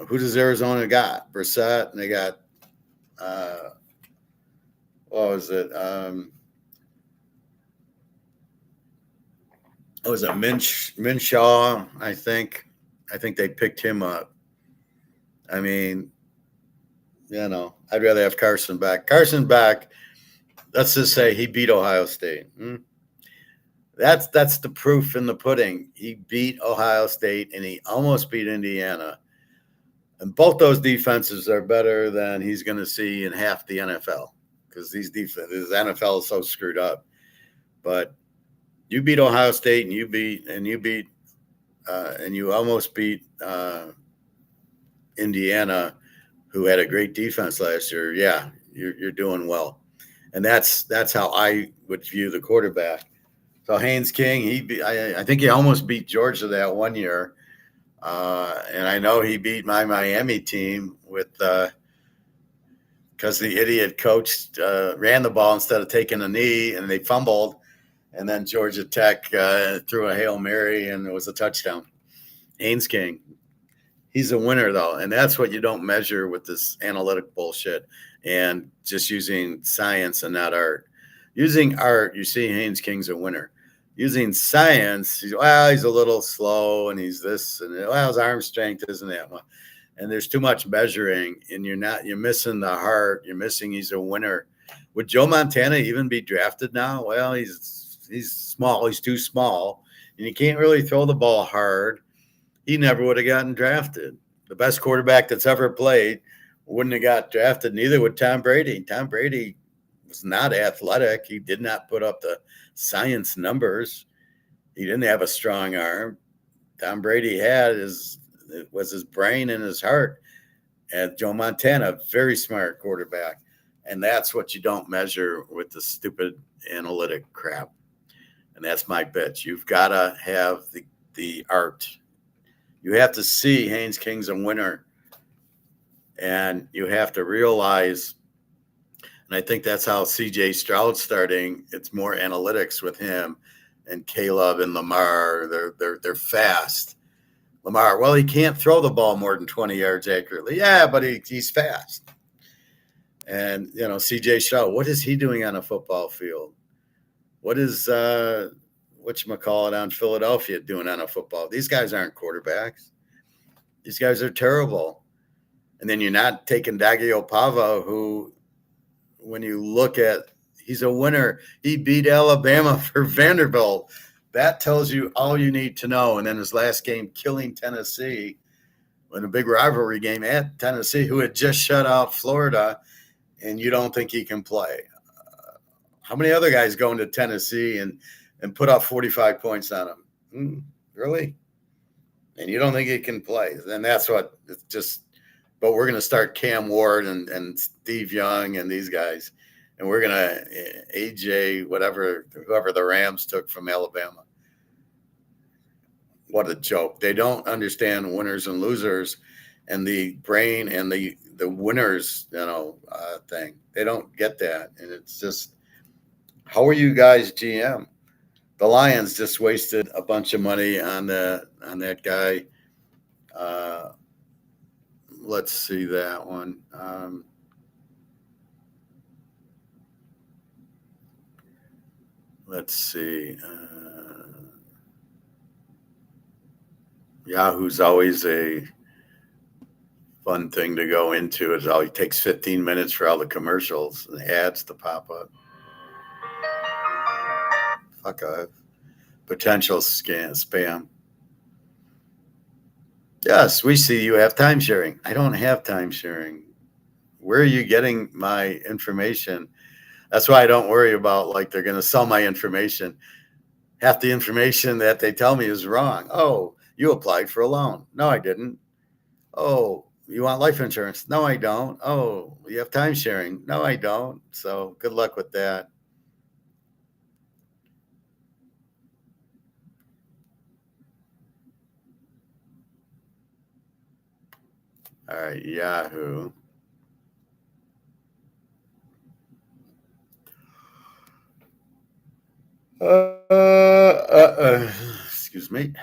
who does Arizona got? Brissett, and they got, what was it? Was it Minshaw? I think they picked him up. I mean, I'd rather have Carson Beck. Carson Beck, let's just say he beat Ohio State. That's the proof in the pudding. He beat Ohio State and he almost beat Indiana. And both those defenses are better than he's going to see in half the NFL because this NFL is so screwed up. But you beat Ohio State and you almost beat Indiana, who had a great defense last year. Yeah, you're doing well, and that's how I would view the quarterback. So Haynes King, I think he almost beat Georgia that one year, and I know he beat my Miami team with because the idiot coach ran the ball instead of taking a knee, and they fumbled. And then Georgia Tech threw a Hail Mary, and it was a touchdown. Haynes King. He's a winner, though, and that's what you don't measure with this analytic bullshit and just using science and not art. Using art, you see Haynes King's a winner. Using science, he's a little slow, and he's this, and his arm strength isn't that much. And there's too much measuring, and you're missing the heart. You're missing he's a winner. Would Joe Montana even be drafted now? Well, he's small. He's too small, and you can't really throw the ball hard. He never would have gotten drafted. The best quarterback that's ever played wouldn't have got drafted. Neither would Tom Brady. Tom Brady was not athletic. He did not put up the science numbers. He didn't have a strong arm. Tom Brady was his brain and his heart. And Joe Montana, very smart quarterback. And that's what you don't measure with the stupid analytic crap. And that's my bitch. You've got to have the art. You have to see Haynes King's a winner. And you have to realize, and I think that's how CJ Stroud's starting. It's more analytics with him and Caleb and Lamar. They're fast. Lamar, well, he can't throw the ball more than 20 yards accurately. Yeah, but he's fast. And, CJ Stroud, what is he doing on a football field? What is whatchamacallit on Philadelphia doing on a football? These guys aren't quarterbacks. These guys are terrible. And then you're not taking Dagiopava, who, when you look at, he's a winner. He beat Alabama for Vanderbilt. That tells you all you need to know. And then his last game, killing Tennessee in a big rivalry game at Tennessee, who had just shut out Florida, and you don't think he can play. How many other guys go into Tennessee and put up 45 points on him? Really? And you don't think he can play. And that's what it's just. But we're going to start Cam Ward and Steve Young and these guys. And we're going to AJ, whoever the Rams took from Alabama. What a joke. They don't understand winners and losers. and the brain and the winners, thing. They don't get that, and it's just, how are you guys GM? The Lions just wasted a bunch of money on that guy. Uh, let's see that one. Let's see. Yahoo's always a fun thing to go into. It always takes 15 minutes for all the commercials and ads to pop up. Fuck off. Potential spam. Yes, we see you have time sharing. I don't have time sharing. Where are you getting my information? That's why I don't worry about like they're going to sell my information. Half the information that they tell me is wrong. Oh, you applied for a loan. No, I didn't. Oh, you want life insurance? No, I don't. Oh, you have time sharing? No, I don't. So good luck with that. All right, Yahoo. Excuse me.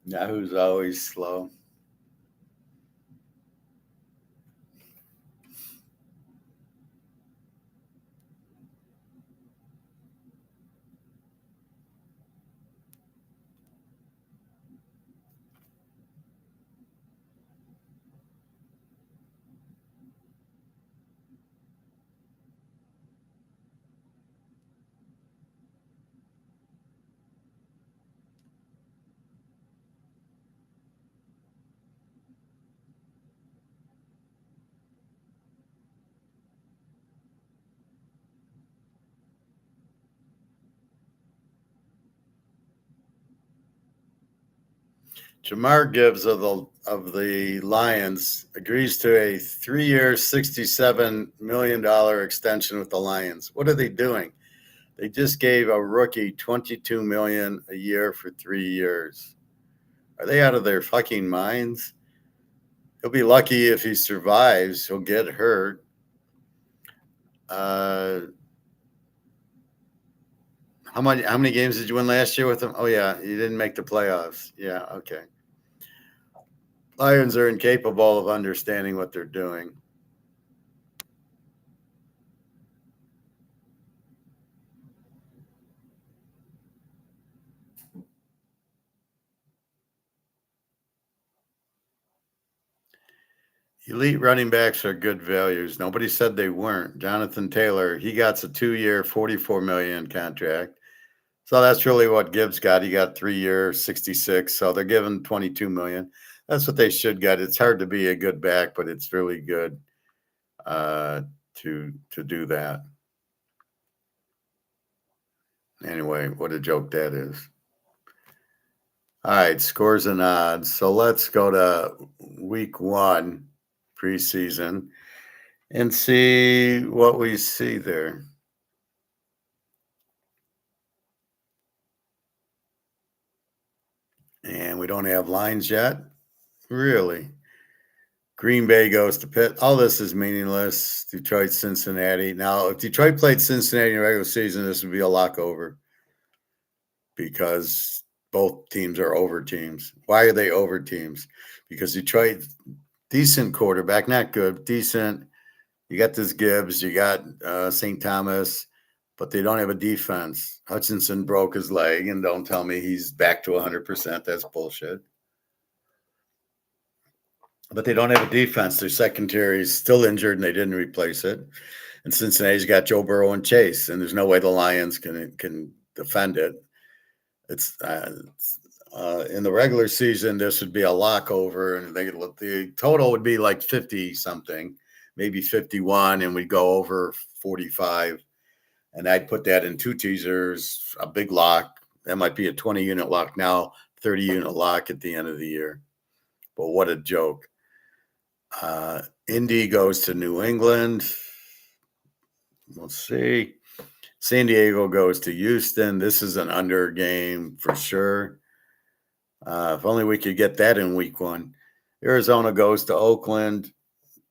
Yahoo's always slow. Jamar Gibbs of the Lions agrees to a 3-year, $67 million extension with the Lions. What are they doing? They just gave a rookie $22 million a year for 3 years. Are they out of their fucking minds? He'll be lucky if he survives. He'll get hurt. How many games did you win last year with him? Oh yeah, you didn't make the playoffs. Yeah, okay. Lions are incapable of understanding what they're doing. Elite running backs are good values. Nobody said they weren't. Jonathan Taylor, he got a 2-year, $44 million contract. So that's really what Gibbs got. He got 3-year, 66. So they're giving 22 million. That's what they should get. It's hard to be a good back, but it's really good to do that. Anyway, what a joke that is. All right, scores and odds. So let's go to week 1 preseason and see what we see there. And we don't have lines yet. Really? Green Bay goes to Pitt. All this is meaningless. Detroit, Cincinnati. Now, if Detroit played Cincinnati in the regular season, this would be a lock over because both teams are over teams. Why are they over teams? Because Detroit, decent quarterback, not good, decent. You got this Gibbs, you got St. Thomas, but they don't have a defense. Hutchinson broke his leg, and don't tell me he's back to 100%. That's bullshit. but they don't have a defense. Their secondary is still injured, and they didn't replace it. And Cincinnati's got Joe Burrow and Chase, and there's no way the Lions can defend it. It's in the regular season, this would be a lock over, and the total would be like 50 something, maybe 51, and we'd go over 45. And I'd put that in two teasers, a big lock. That might be a 20 unit lock now, 30 unit lock at the end of the year. But what a joke. Indy goes to New England. We'll see. San Diego goes to Houston. This is an under game for sure. If only we could get that in week one. Arizona goes to Oakland.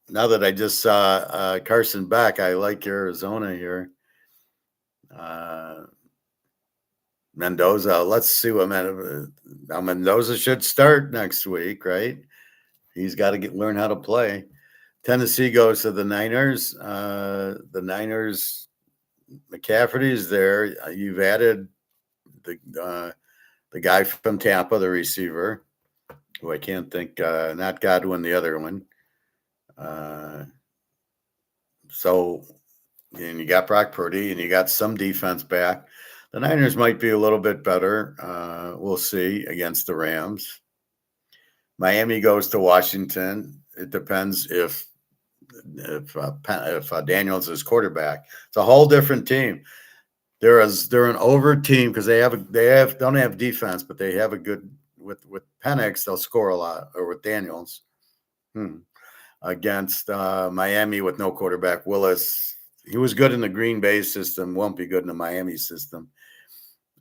Now that I just saw Carson Beck, I like Arizona here. Mendoza, let's see what Mendoza should start next week, right? He's got to learn how to play. Tennessee goes to the Niners. The Niners, McCaffrey's there. You've added the guy from Tampa, the receiver, who I can't think, not Godwin, the other one. And you got Brock Purdy, and you got some defense back. The Niners might be a little bit better. We'll see against the Rams. Miami goes to Washington. It depends if Daniels is quarterback. It's a whole different team. They're an over team because they don't have defense, but they have a good with Penix. They'll score a lot, or with Daniels. Against Miami with no quarterback, Willis. He was good in the Green Bay system. Won't be good in the Miami system.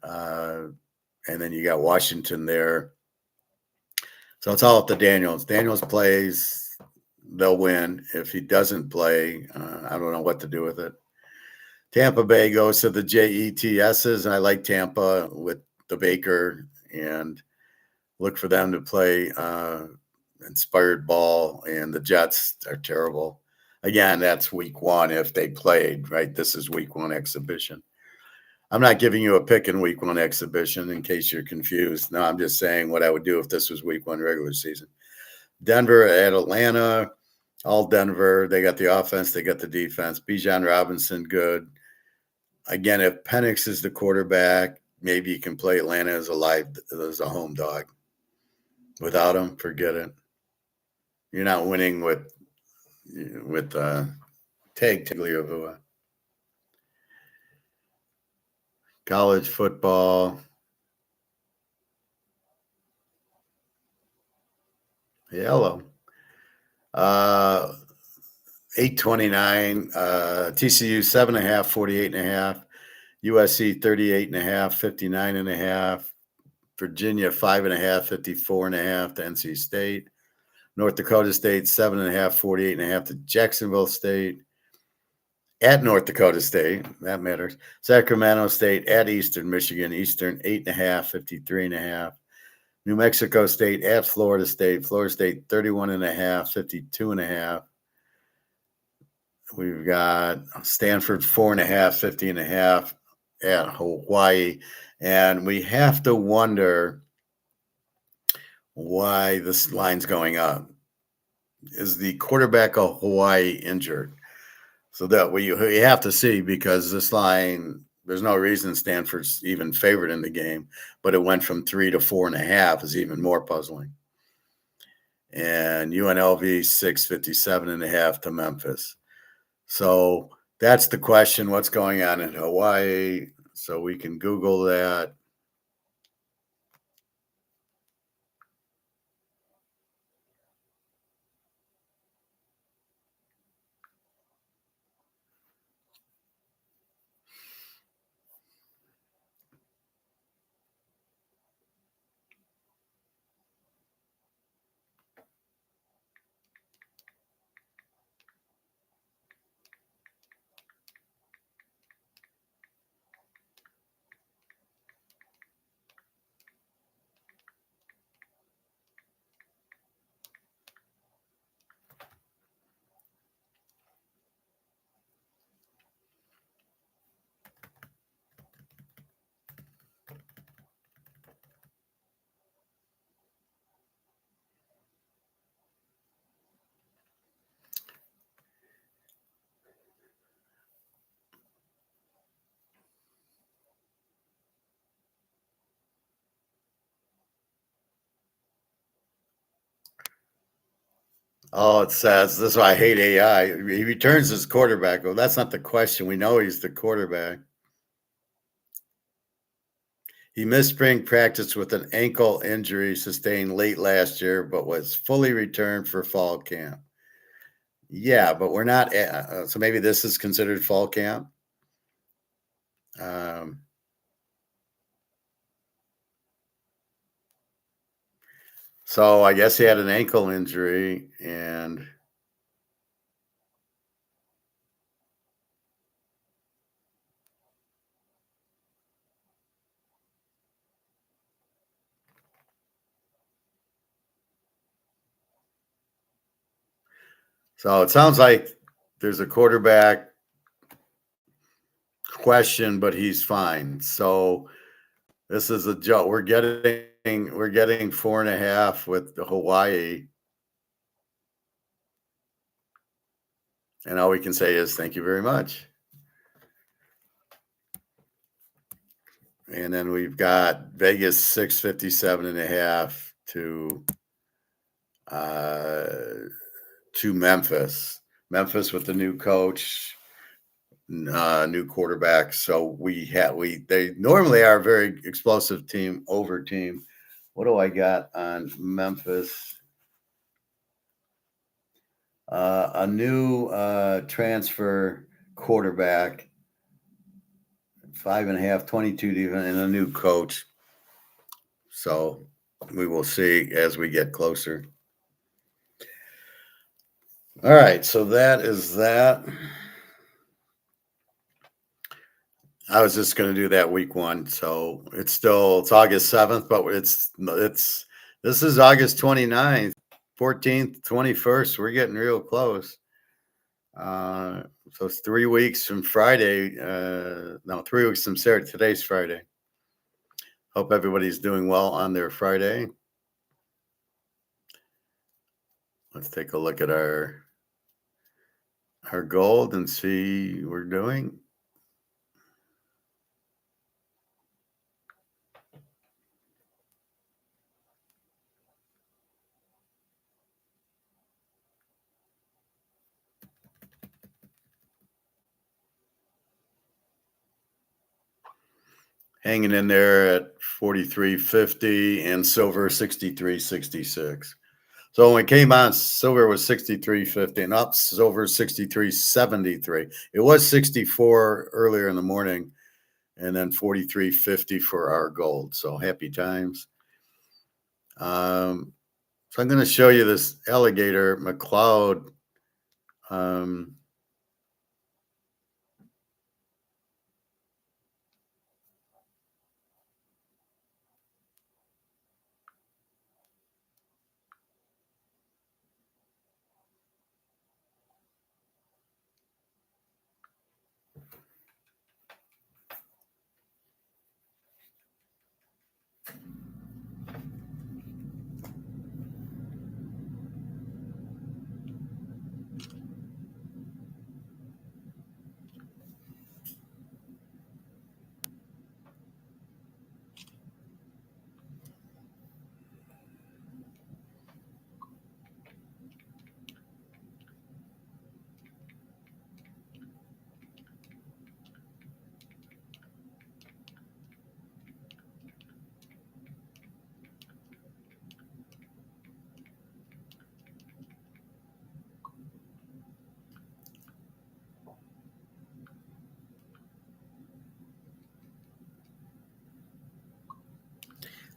And then you got Washington there. So it's all up to Daniels. Daniels plays, they'll win. If he doesn't play, I don't know what to do with it. Tampa Bay goes to the JETSs, and I like Tampa with the Baker, and look for them to play inspired ball, and the Jets are terrible. Again, that's week one if they played, right? This is week one exhibition. I'm not giving you a pick in week one exhibition in case you're confused. No, I'm just saying what I would do if this was week one regular season. Denver at Atlanta, all Denver. They got the offense, they got the defense. Bijan Robinson, good. Again, if Penix is the quarterback, maybe you can play Atlanta as a home dog. Without him, forget it. You're not winning with Tagovailoa. College football. Hello. 829. TCU 7.5, 48.5. USC 38.5, 59.5. Virginia 5.5, 54.5 to NC State. North Dakota State 7.5, 48.5 to Jacksonville State. At North Dakota State, that matters. Sacramento State at Eastern Michigan. Eastern 8.5, 53.5. New Mexico State at Florida State. Florida State 31.5, 52.5. We've got Stanford 4.5, 50.5 at Hawaii. And we have to wonder why this line's going up. Is the quarterback of Hawaii injured? So that we have to see, because this line, there's no reason Stanford's even favored in the game, but it went from 3 to 4.5 is even more puzzling. And UNLV 657.5 to Memphis. So that's the question. What's going on in Hawaii? So we can Google that. Oh, it says this is why I hate AI. He returns as quarterback. Well, that's not the question. We know he's the quarterback. He missed spring practice with an ankle injury sustained late last year, but was fully returned for fall camp. Yeah, but we're not. So maybe this is considered fall camp. Um, so I guess he had an ankle injury, and so it sounds like there's a quarterback question, but he's fine. So this is a joke. We're getting 4.5 with the Hawaii, and all we can say is thank you very much. And then we've got Vegas 657.5 uh to Memphis. Memphis with the new coach, new quarterback. So they normally are a very explosive team. What do I got on Memphis? A new transfer quarterback, 5.5, 22 even, and a new coach. So we will see as we get closer. All right, so that is that. I was just going to do that week one. So it's August 7th, but this is August 29th, 14th, 21st. We're getting real close. So it's 3 weeks from Friday. No, 3 weeks from Saturday. Today's Friday. Hope everybody's doing well on their Friday. Let's take a look at our gold and see we're doing. Hanging in there at 43.50 and silver 63.66. So when we came on, silver was 63.50 and up silver 63.73. It was 64 earlier in the morning and then 43.50 for our gold. So happy times. So I'm going to show you this alligator McLeod.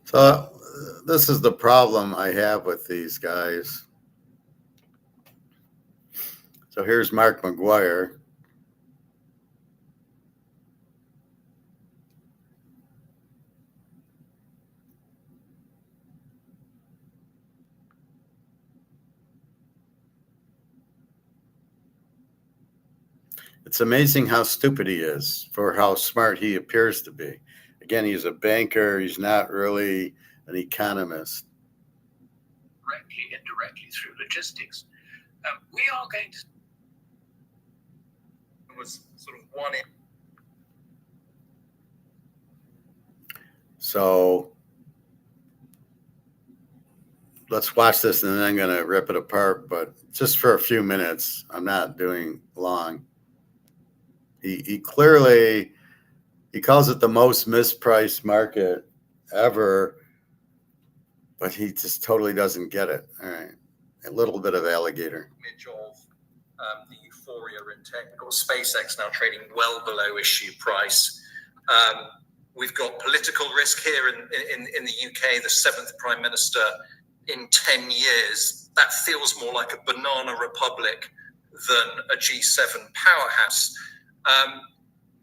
So this is the problem I have with these guys. So here's Mark McGuire. It's amazing how stupid he is for how smart he appears to be. Again, he's a banker. He's not really an economist. Directly, indirectly through logistics. We are going to was sort of one. So let's watch this and then I'm going to rip it apart, but just for a few minutes. I'm not doing long. He clearly, he calls it the most mispriced market ever, but he just totally doesn't get it. All right. A little bit of alligator. Image of the euphoria in tech. We've got SpaceX now trading well below issue price. We've got political risk here in the UK, the seventh prime minister in 10 years. That feels more like a banana republic than a G7 powerhouse.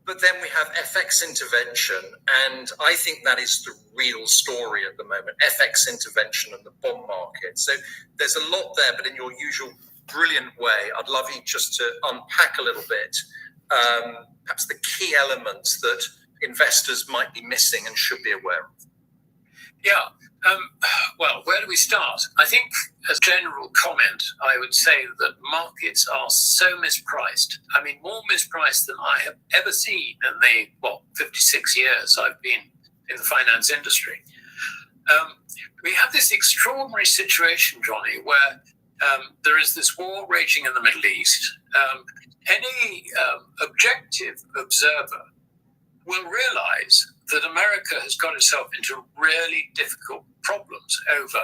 But then we have FX intervention, and I think that is the real story at the moment, FX intervention and the bond market. So there's a lot there, but in your usual brilliant way, I'd love you just to unpack a little bit, perhaps the key elements that investors might be missing and should be aware of. Yeah. Well, where do we start? I think as general comment, I would say that markets are so mispriced. I mean, more mispriced than I have ever seen in the, 56 years I've been in the finance industry. We have this extraordinary situation, Johnny, where there is this war raging in the Middle East. Any objective observer will realize that America has got itself into really difficult problems over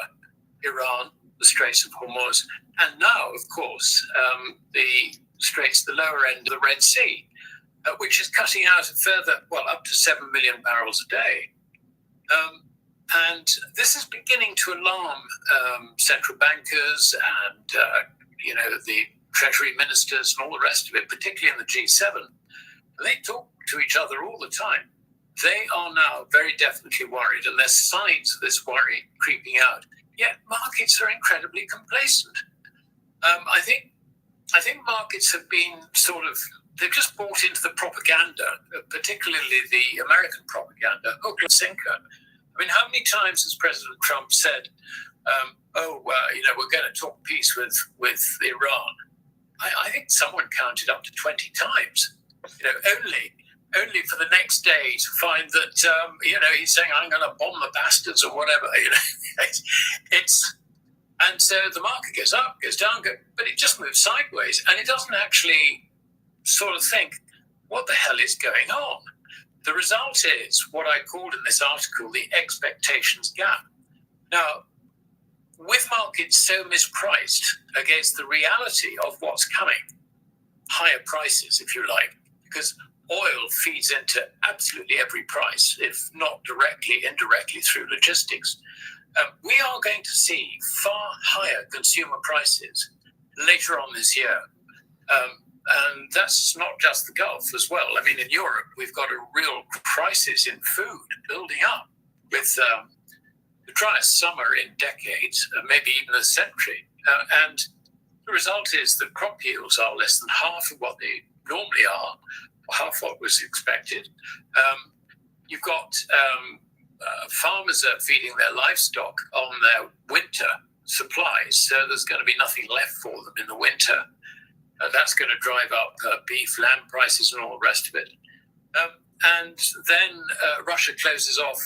Iran, the Straits of Hormuz, and now, of course, the Straits, the lower end of the Red Sea, which is cutting out a further, up to 7 million barrels a day. And this is beginning to alarm central bankers and, the Treasury ministers and all the rest of it, particularly in the G7. They talk to each other all the time. They are now very definitely worried, and there's signs of this worry creeping out. Yet markets are incredibly complacent. I think markets have been they've just bought into the propaganda, particularly the American propaganda, hook and sinker. I mean, how many times has President Trump said, we're going to talk peace with Iran? I think someone counted up to 20 times. Only for the next day to find that he's saying, I'm going to bomb the bastards or whatever. And so the market goes up, goes down, but it just moves sideways, and it doesn't actually sort of think, what the hell is going on? The result is what I called in this article the expectations gap. Now, with markets so mispriced against the reality of what's coming, higher prices, if you like, because oil feeds into absolutely every price, if not directly, indirectly through logistics. We are going to see far higher consumer prices later on this year. And that's not just the Gulf as well. I mean, in Europe, we've got a real crisis in food building up with the driest summer in decades, maybe even a century. And the result is that crop yields are less than half of what they normally are, half what was expected. You've got farmers are feeding their livestock on their winter supplies, so there's going to be nothing left for them in the winter. That's going to drive up beef, lamb prices, and all the rest of it. And then Russia closes off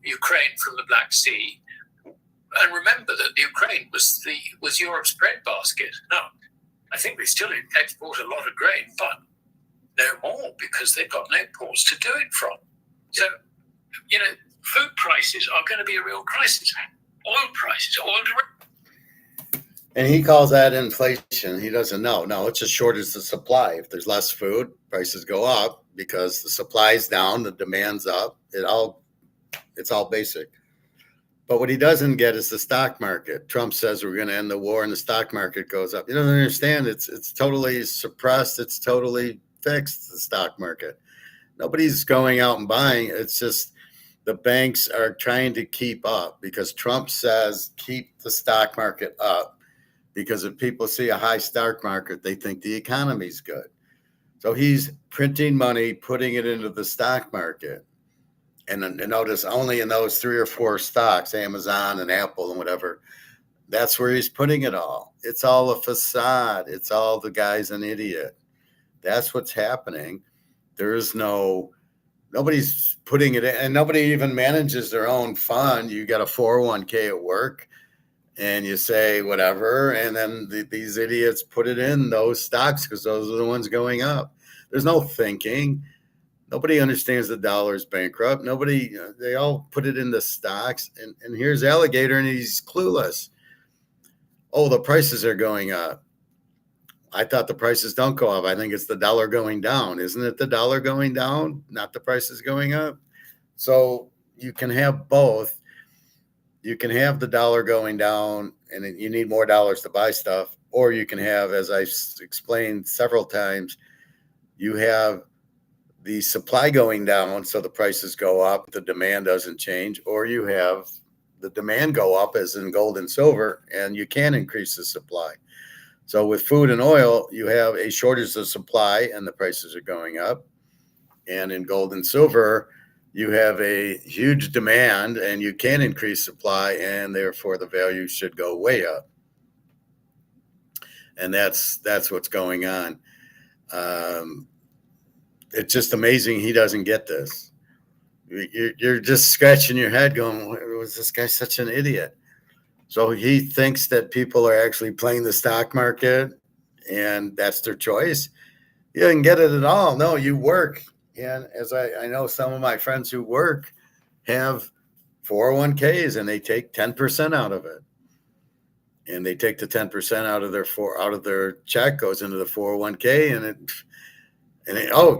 Ukraine from the Black Sea. And remember that Ukraine was Europe's breadbasket. Now, I think they still export a lot of grain, but no more because they've got no ports to do it from. So, food prices are going to be a real crisis. Oil prices, and he calls that inflation. He doesn't know. No, it's just shortage of supply. If there's less food, prices go up because the supply's down, the demand's up. It's all basic. But what he doesn't get is the stock market. Trump says we're going to end the war and the stock market goes up. You don't understand. It's totally suppressed. It's totally fixed, the stock market. Nobody's going out and buying. It's just the banks are trying to keep up because Trump says keep the stock market up. Because if people see a high stock market, they think the economy's good. So he's printing money, putting it into the stock market. And notice only in those 3 or 4 stocks, Amazon and Apple and whatever, that's where he's putting it all. It's all a facade. It's all the guy's an idiot. That's what's happening. Nobody's putting it in, and nobody even manages their own fund. You got a 401k at work, and you say whatever, and then these idiots put it in those stocks because those are the ones going up. There's no thinking. Nobody understands the dollar's bankrupt. Nobody, they all put it in the stocks. And here's Alligator, and he's clueless. Oh, the prices are going up. I thought the prices don't go up. I think it's the dollar going down. Isn't it the dollar going down, not the prices going up? So you can have both. You can have the dollar going down and you need more dollars to buy stuff. Or you can have, as I've explained several times, you have the supply going down, so the prices go up, the demand doesn't change, or you have the demand go up, as in gold and silver, and you can increase the supply. So with food and oil, you have a shortage of supply and the prices are going up. And in gold and silver, you have a huge demand and you can increase supply, and therefore the value should go way up. And that's what's going on. It's just amazing he doesn't get this. You're just scratching your head going, was this guy such an idiot? So he thinks that people are actually playing the stock market and that's their choice. You didn't get it at all. No, you work. And as I know some of my friends who work have 401ks and they take 10% out of it. And they take the 10% out of their check, goes into the 401k, and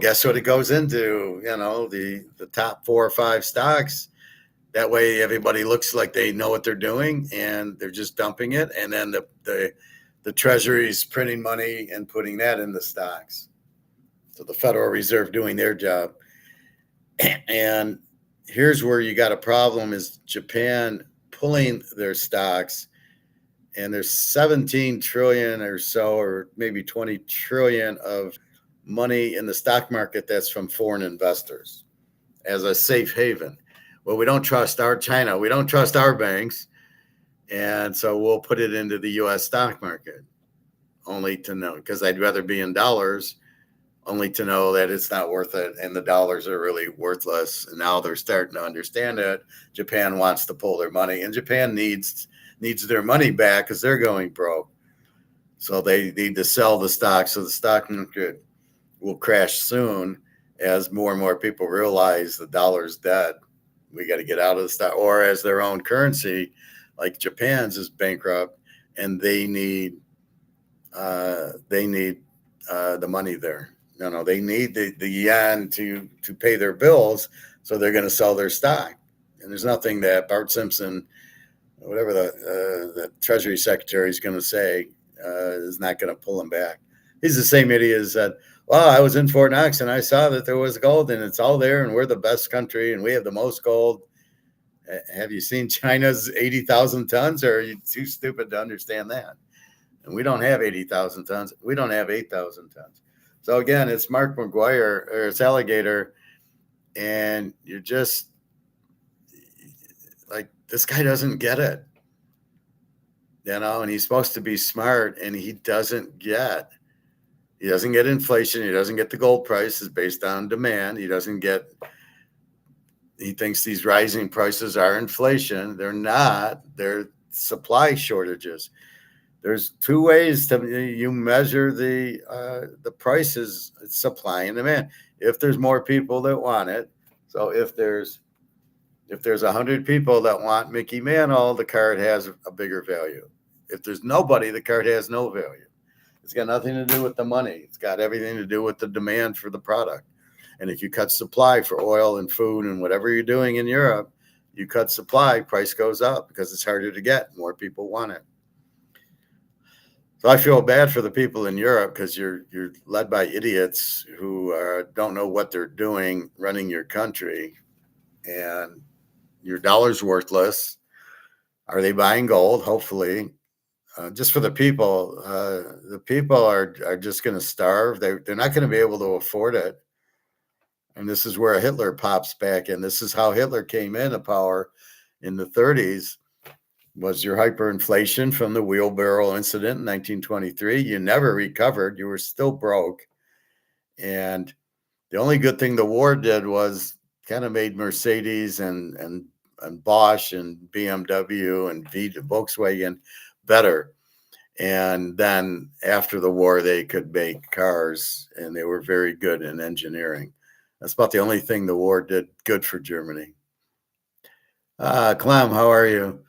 guess what it goes into? The top 4 or 5 stocks. That way everybody looks like they know what they're doing and they're just dumping it. And then the Treasury's printing money and putting that in the stocks. So the Federal Reserve doing their job. And here's where you got a problem is Japan pulling their stocks, and there's 17 trillion or so, or maybe 20 trillion of money in the stock market that's from foreign investors as a safe haven. Well, we don't trust our China. We don't trust our banks. And so we'll put it into the U.S. stock market only to know, because I'd rather be in dollars, only to know that it's not worth it. And the dollars are really worthless. And now they're starting to understand it. Japan wants to pull their money, and Japan needs their money back because they're going broke. So they need to sell the stock. So the stock market will crash soon as more and more people realize the dollar's dead. We got to get out of the stock, or as their own currency, like Japan's is bankrupt, and they need the money there. No, they need the yen to pay their bills, so they're going to sell their stock. And there's nothing that Bart Simpson, whatever the Treasury Secretary is going to say, is not going to pull them back. He's the same idiot as said, well, I was in Fort Knox and I saw that there was gold and it's all there and we're the best country and we have the most gold. Have you seen China's 80,000 tons, or are you too stupid to understand that? And we don't have 80,000 tons. We don't have 8,000 tons. So again, it's Mark McGuire, or it's Alligator, and you're just like, this guy doesn't get it. And he's supposed to be smart, and he doesn't get inflation. He doesn't get the gold prices based on demand. He thinks these rising prices are inflation. They're not. They're supply shortages. There's 2 ways you measure the prices: it's supply and demand. If there's more people that want it, so if there's 100 people that want Mickey Mantle, the card has a bigger value. If there's nobody, the card has no value. It's got nothing to do with the money. It's got everything to do with the demand for the product. And if you cut supply for oil and food and whatever you're doing in Europe, you cut supply, price goes up because it's harder to get. More people want it. So I feel bad for the people in Europe, because you're led by idiots who don't know what they're doing running your country, and your dollar's worthless. Are they buying gold? Hopefully. Just for the people are just going to starve. They're not going to be able to afford it. And this is where Hitler pops back in. This is how Hitler came into power in the 30s, was your hyperinflation from the wheelbarrow incident in 1923. You never recovered. You were still broke. And the only good thing the war did was kind of made Mercedes and and Bosch and BMW and Volkswagen better. And then after the war, they could make cars, and they were very good in engineering. That's about the only thing the war did good for Germany. Clem, how are you?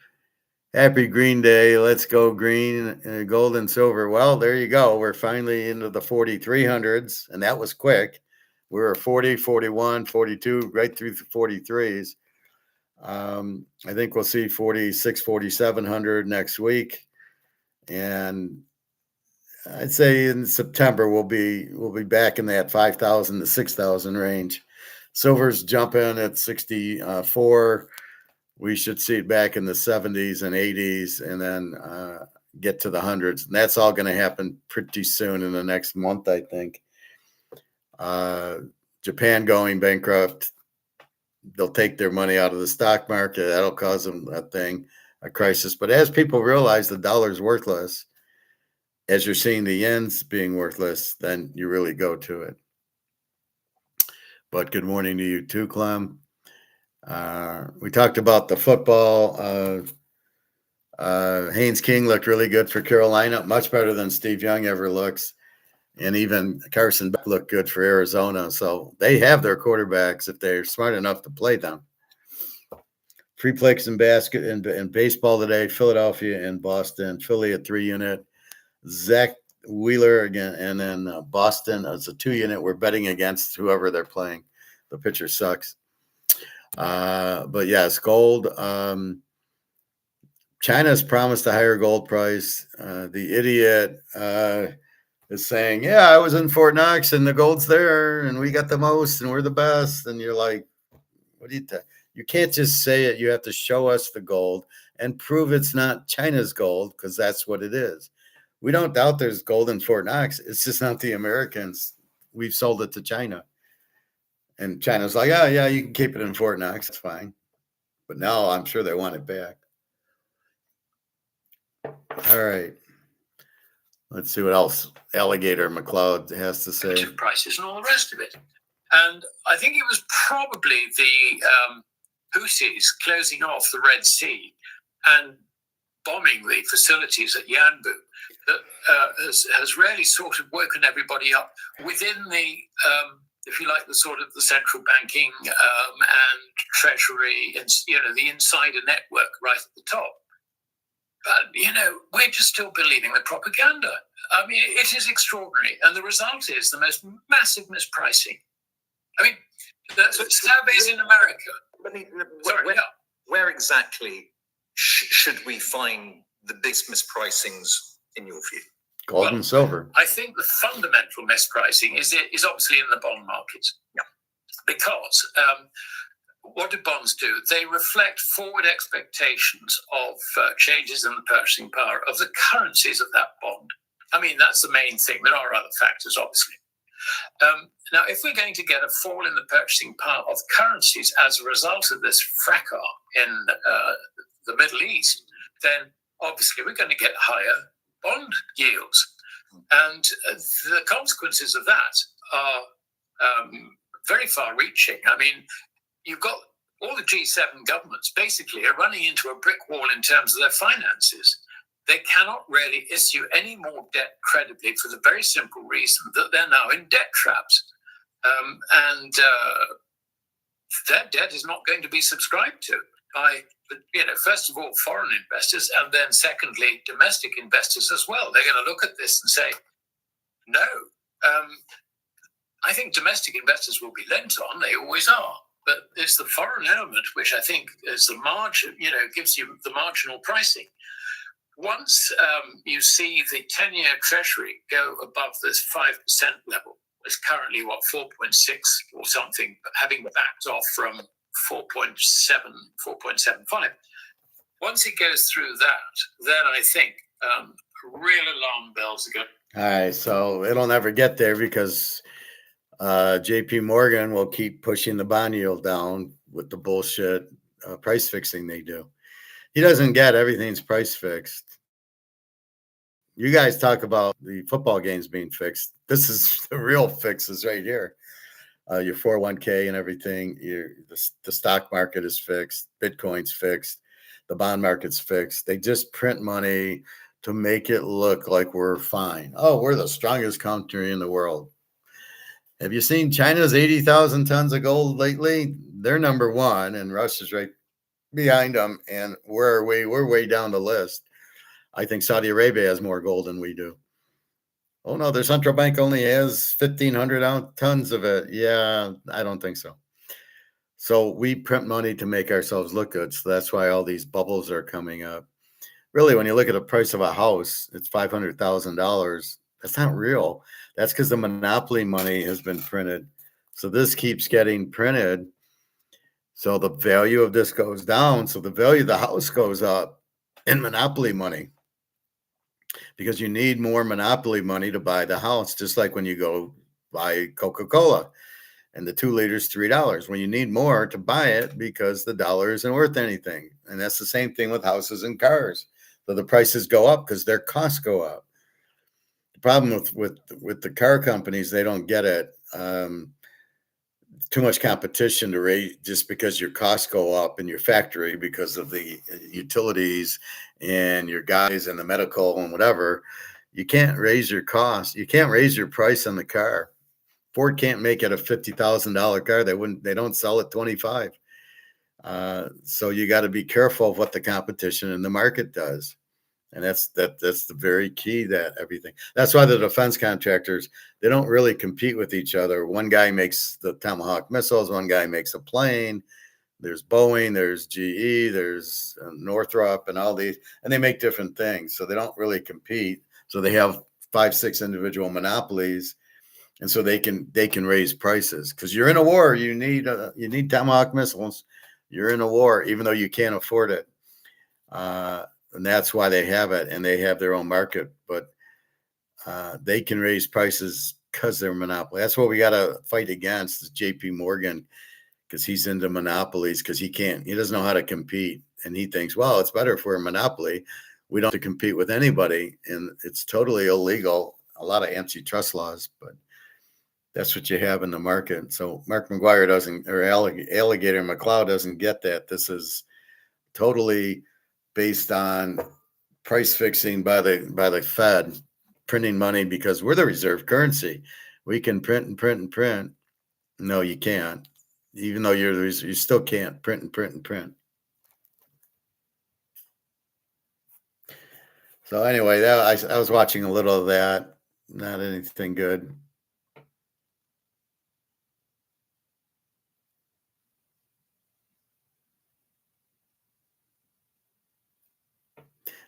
Happy Green Day. Let's go green, gold and silver. Well, there you go. We're finally into the 4,300s, and that was quick. We were 40, 41, 42, right through the 43s. I think we'll see 46, 4,700 next week. And I'd say in September we'll be back in that 5,000 to 6,000 range. Silver's jumping at 64. We should see it back in the 70s and 80s, and then get to the hundreds. And that's all going to happen pretty soon in the next month, I think. Japan going bankrupt. They'll take their money out of the stock market. That'll cause them a crisis. But as people realize the dollar's worthless, as you're seeing the yen's being worthless, then you really go to it. But good morning to you too, Clem. We talked about the football. Haynes King looked really good for Carolina, much better than Steve Young ever looks. And even Carson Beck looked good for Arizona. So they have their quarterbacks if they're smart enough to play them. Free picks in basket and baseball today, Philadelphia and Boston. Philly a 3-unit. Zach Wheeler again, and then Boston as a 2-unit. We're betting against whoever they're playing. The pitcher sucks. But yes, gold. China's promised a higher gold price. The idiot is saying, yeah, I was in Fort Knox and the gold's there and we got the most and we're the best. And you're like, what do you can't just say it. You have to show us the gold and prove it's not China's gold, because that's what it is. We don't doubt there's gold in Fort Knox. It's just not the Americans. We've sold it to China. And China's like, oh, yeah, you can keep it in Fort Knox. It's fine. But now I'm sure they want it back. All right. Let's see what else Alligator McLeod has to say. Prices and all the rest of it. And I think it was probably the Houthis closing off the Red Sea and bombing the facilities at Yanbu that has really sort of woken everybody up within the, if you like, the sort of the central banking and treasury, and the insider network right at the top. But, we're just still believing the propaganda. I mean, it is extraordinary. And the result is the most massive mispricing. I mean, the surveys in America. Where exactly should we find the biggest mispricings in your view? Gold and silver. I think the fundamental mispricing is obviously in the bond markets. Yeah. Because what do bonds do? They reflect forward expectations of changes in the purchasing power of the currencies of that bond. I mean, that's the main thing. There are other factors, obviously. Now, if we're going to get a fall in the purchasing power of currencies as a result of this fracas in the Middle East, then obviously we're going to get higher bond yields. And the consequences of that are very far-reaching. I mean, you've got all the G7 governments basically are running into a brick wall in terms of their finances. They cannot really issue any more debt credibly for the very simple reason that they're now in debt traps. And their debt is not going to be subscribed to by, first of all, foreign investors, and then secondly, domestic investors as well. They're going to look at this and say, no. I think domestic investors will be lent on. They always are. But it's the foreign element which I think is the margin, gives you the marginal pricing. Once you see the 10-year Treasury go above this 5% level, it's currently, 4.6 or something, having backed off from 4.7, 4.75. Once it goes through that, then I think real alarm bells are going. All right, so it'll never get there because JP Morgan will keep pushing the bond yield down with the bullshit price fixing they do. He doesn't get everything's price fixed. You guys talk about the football games being fixed. This is the real fixes right here. your 401k and everything. The stock market is fixed. Bitcoin's fixed. The bond market's fixed. They just print money to make it look like we're fine. Oh, we're the strongest country in the world. Have you seen China's 80,000 tons of gold lately? They're number one, and Russia's right behind them. And where are we? We're way down the list. I think Saudi Arabia has more gold than we do. Oh no, their central bank only has 1,500 tons of it. Yeah, I don't think so. So we print money to make ourselves look good. So that's why all these bubbles are coming up. Really, when you look at the price of a house, it's $500,000. That's not real. That's because the monopoly money has been printed. So this keeps getting printed. So the value of this goes down. So the value of the house goes up in monopoly money, because you need more monopoly money to buy the house, just like when you go buy Coca-Cola and the 2 liters, $3. When you need more to buy it because the dollar isn't worth anything. And that's the same thing with houses and cars. So the prices go up because their costs go up. The problem with the car companies, they don't get it. Too much competition to raise, just because your costs go up in your factory because of the utilities and your guys and the medical and whatever. You can't raise your costs. You can't raise your price on the car. Ford can't make it a $50,000 car. They don't sell it 25. So you got to be careful of what the competition in the market does. And that's the very key, that everything. That's why the defense contractors, they don't really compete with each other. One guy makes the Tomahawk missiles, one guy makes a plane. There's Boeing, there's GE, there's Northrop, and all these, and they make different things. So they don't really compete. So they have 5, 6 individual monopolies, and so they can raise prices, because you're in a war. You need Tomahawk missiles. You're in a war, even though you can't afford it. And that's why they have it, and they have their own market. But they can raise prices because they're monopoly. That's what we got to fight against, is JP Morgan, because he's into monopolies, because he doesn't know how to compete. And he thinks, well, it's better if we're a monopoly. We don't have to compete with anybody. And it's totally illegal. A lot of antitrust laws, but that's what you have in the market. So Mark McGuire doesn't, or Alligator McLeod doesn't get that. This is totally based on price fixing by the Fed, printing money because we're the reserve currency. We can print and print and print. No, you can't. Even though you still can't print and print and print. So anyway, I was watching a little of that. Not anything good.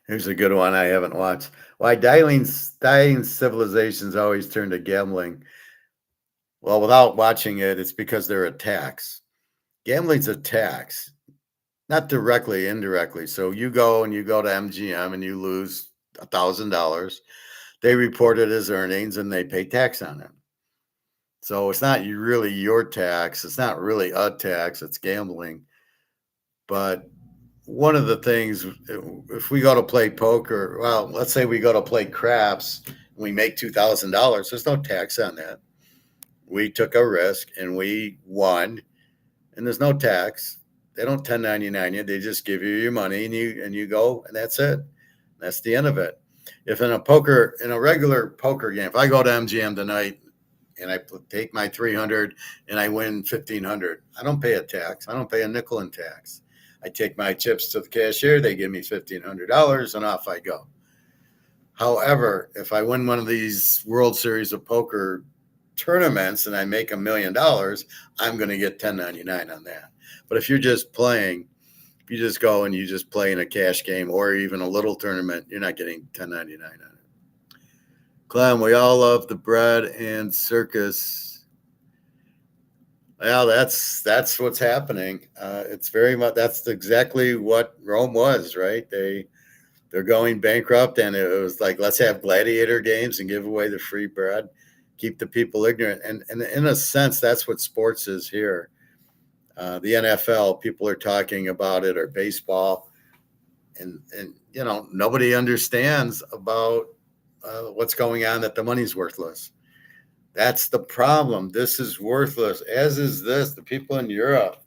Here's a good one I haven't watched. Why dying civilizations always turn to gambling. Well, without watching it, it's because they're a tax. Gambling's a tax, not directly, indirectly. So you go to MGM and you lose $1,000. They report it as earnings and they pay tax on it. So it's not really your tax. It's not really a tax. It's gambling. But one of the things, if we go to play poker, well, let's say we go to play craps, and we make $2,000. There's no tax on that. We took a risk and we won, and there's no tax. They don't 1099 you. They just give you your money and you go, and that's it. That's the end of it. If in a regular poker game, if I go to MGM tonight and I take my 300 and I win 1,500, I don't pay a tax. I don't pay a nickel in tax. I take my chips to the cashier. They give me $1,500 and off I go. However, if I win one of these World Series of Poker tournaments and I make $1 million, I'm going to get 1099 on that. But if you're just playing, if you just go and you just play in a cash game or even a little tournament, you're not getting 1099 on it. Clem, we all love the bread and circus. Well, that's what's happening. It's very much, that's exactly what Rome was, right? They're going bankrupt, and it was like, let's have gladiator games and give away the free bread, keep the people ignorant. And in a sense, that's what sports is here. The NFL, people are talking about it, or baseball, and nobody understands about what's going on, that the money's worthless. That's the problem. This is worthless, as is this. The people in Europe.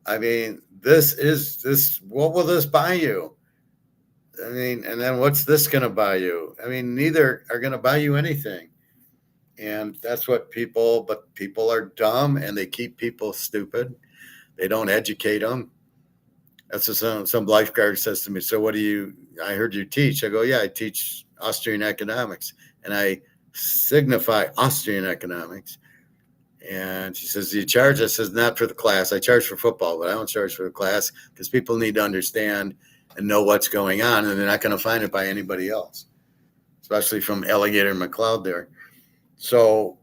I mean, this. What will this buy you? I mean, and then what's this going to buy you? I mean, neither are going to buy you anything. And that's what but people are dumb and they keep people stupid. They don't educate them. That's what some lifeguard says to me. So I heard you teach. I go, yeah, I teach Austrian economics and I signify Austrian economics. And she says, do you charge? I says, not for the class. I charge for football, but I don't charge for the class because people need to understand and know what's going on. And they're not going to find it by anybody else, especially from Alligator and McLeod there. So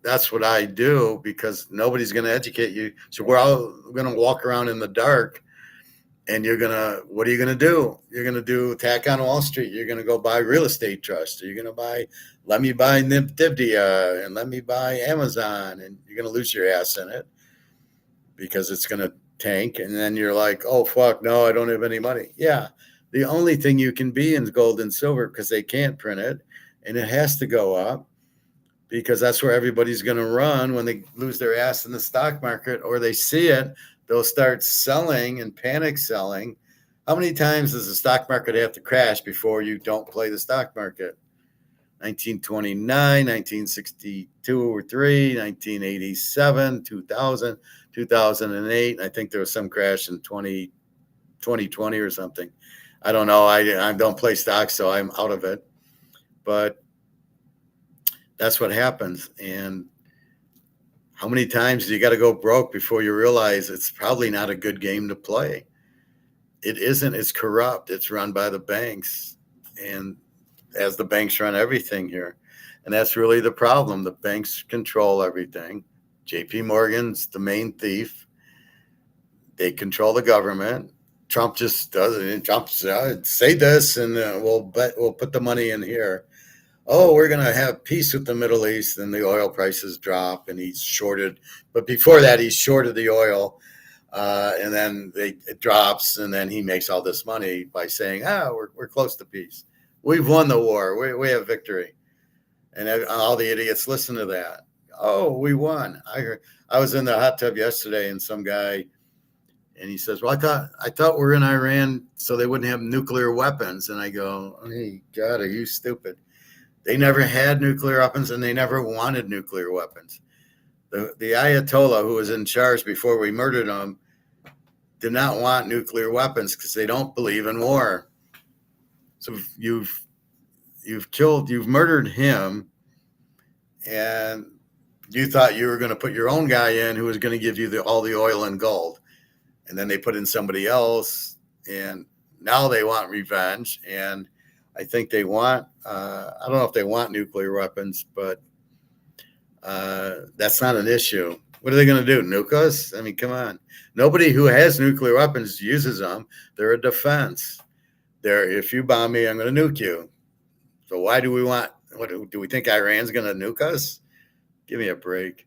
that's what I do because nobody's going to educate you. So we're all going to walk around in the dark. And what are you going to do? You're going to do attack on Wall Street. You're going to go buy real estate trust. You're going to let me buy Nvidia and let me buy Amazon. And you're going to lose your ass in it because it's going to tank. And then you're like, oh, fuck, no, I don't have any money. Yeah. The only thing you can be is gold and silver because they can't print it. And it has to go up because that's where everybody's going to run when they lose their ass in the stock market or they see it. They'll start selling and panic selling. How many times does the stock market have to crash before you don't play the stock market? 1929, 1962 or 3, 1987, 2000, 2008. I think there was some crash in 2020 or something. I don't know. I don't play stocks, so I'm out of it. But that's what happens. And how many times do you got to go broke before you realize it's probably not a good game to play? It isn't. It's corrupt. It's run by the banks. And as the banks run everything here. And that's really the problem. The banks control everything. JP Morgan's the main thief. They control the government. Trump just does it. Trump say this and we'll put the money in here. Oh, we're going to have peace with the Middle East, and the oil prices drop, and he's shorted. But before that, he's shorted the oil, and then it drops, and then he makes all this money by saying, we're close to peace. We've won the war. We have victory. And all the idiots listen to that. Oh, we won. I was in the hot tub yesterday, and some guy, and he says, well, I thought we're in Iran so they wouldn't have nuclear weapons. And I go, hey, God, are you stupid? They never had nuclear weapons and they never wanted nuclear weapons. The Ayatollah who was in charge before we murdered him did not want nuclear weapons because they don't believe in war. So you've murdered him, and you thought you were going to put your own guy in who was going to give you all the oil and gold. And then they put in somebody else, and now they want revenge. And I think they want, I don't know if they want nuclear weapons, but that's not an issue. What are they going to do? Nuke us? I mean, come on. Nobody who has nuclear weapons uses them. They're a defense. If you bomb me, I'm going to nuke you. So why do we think Iran's going to nuke us? Give me a break.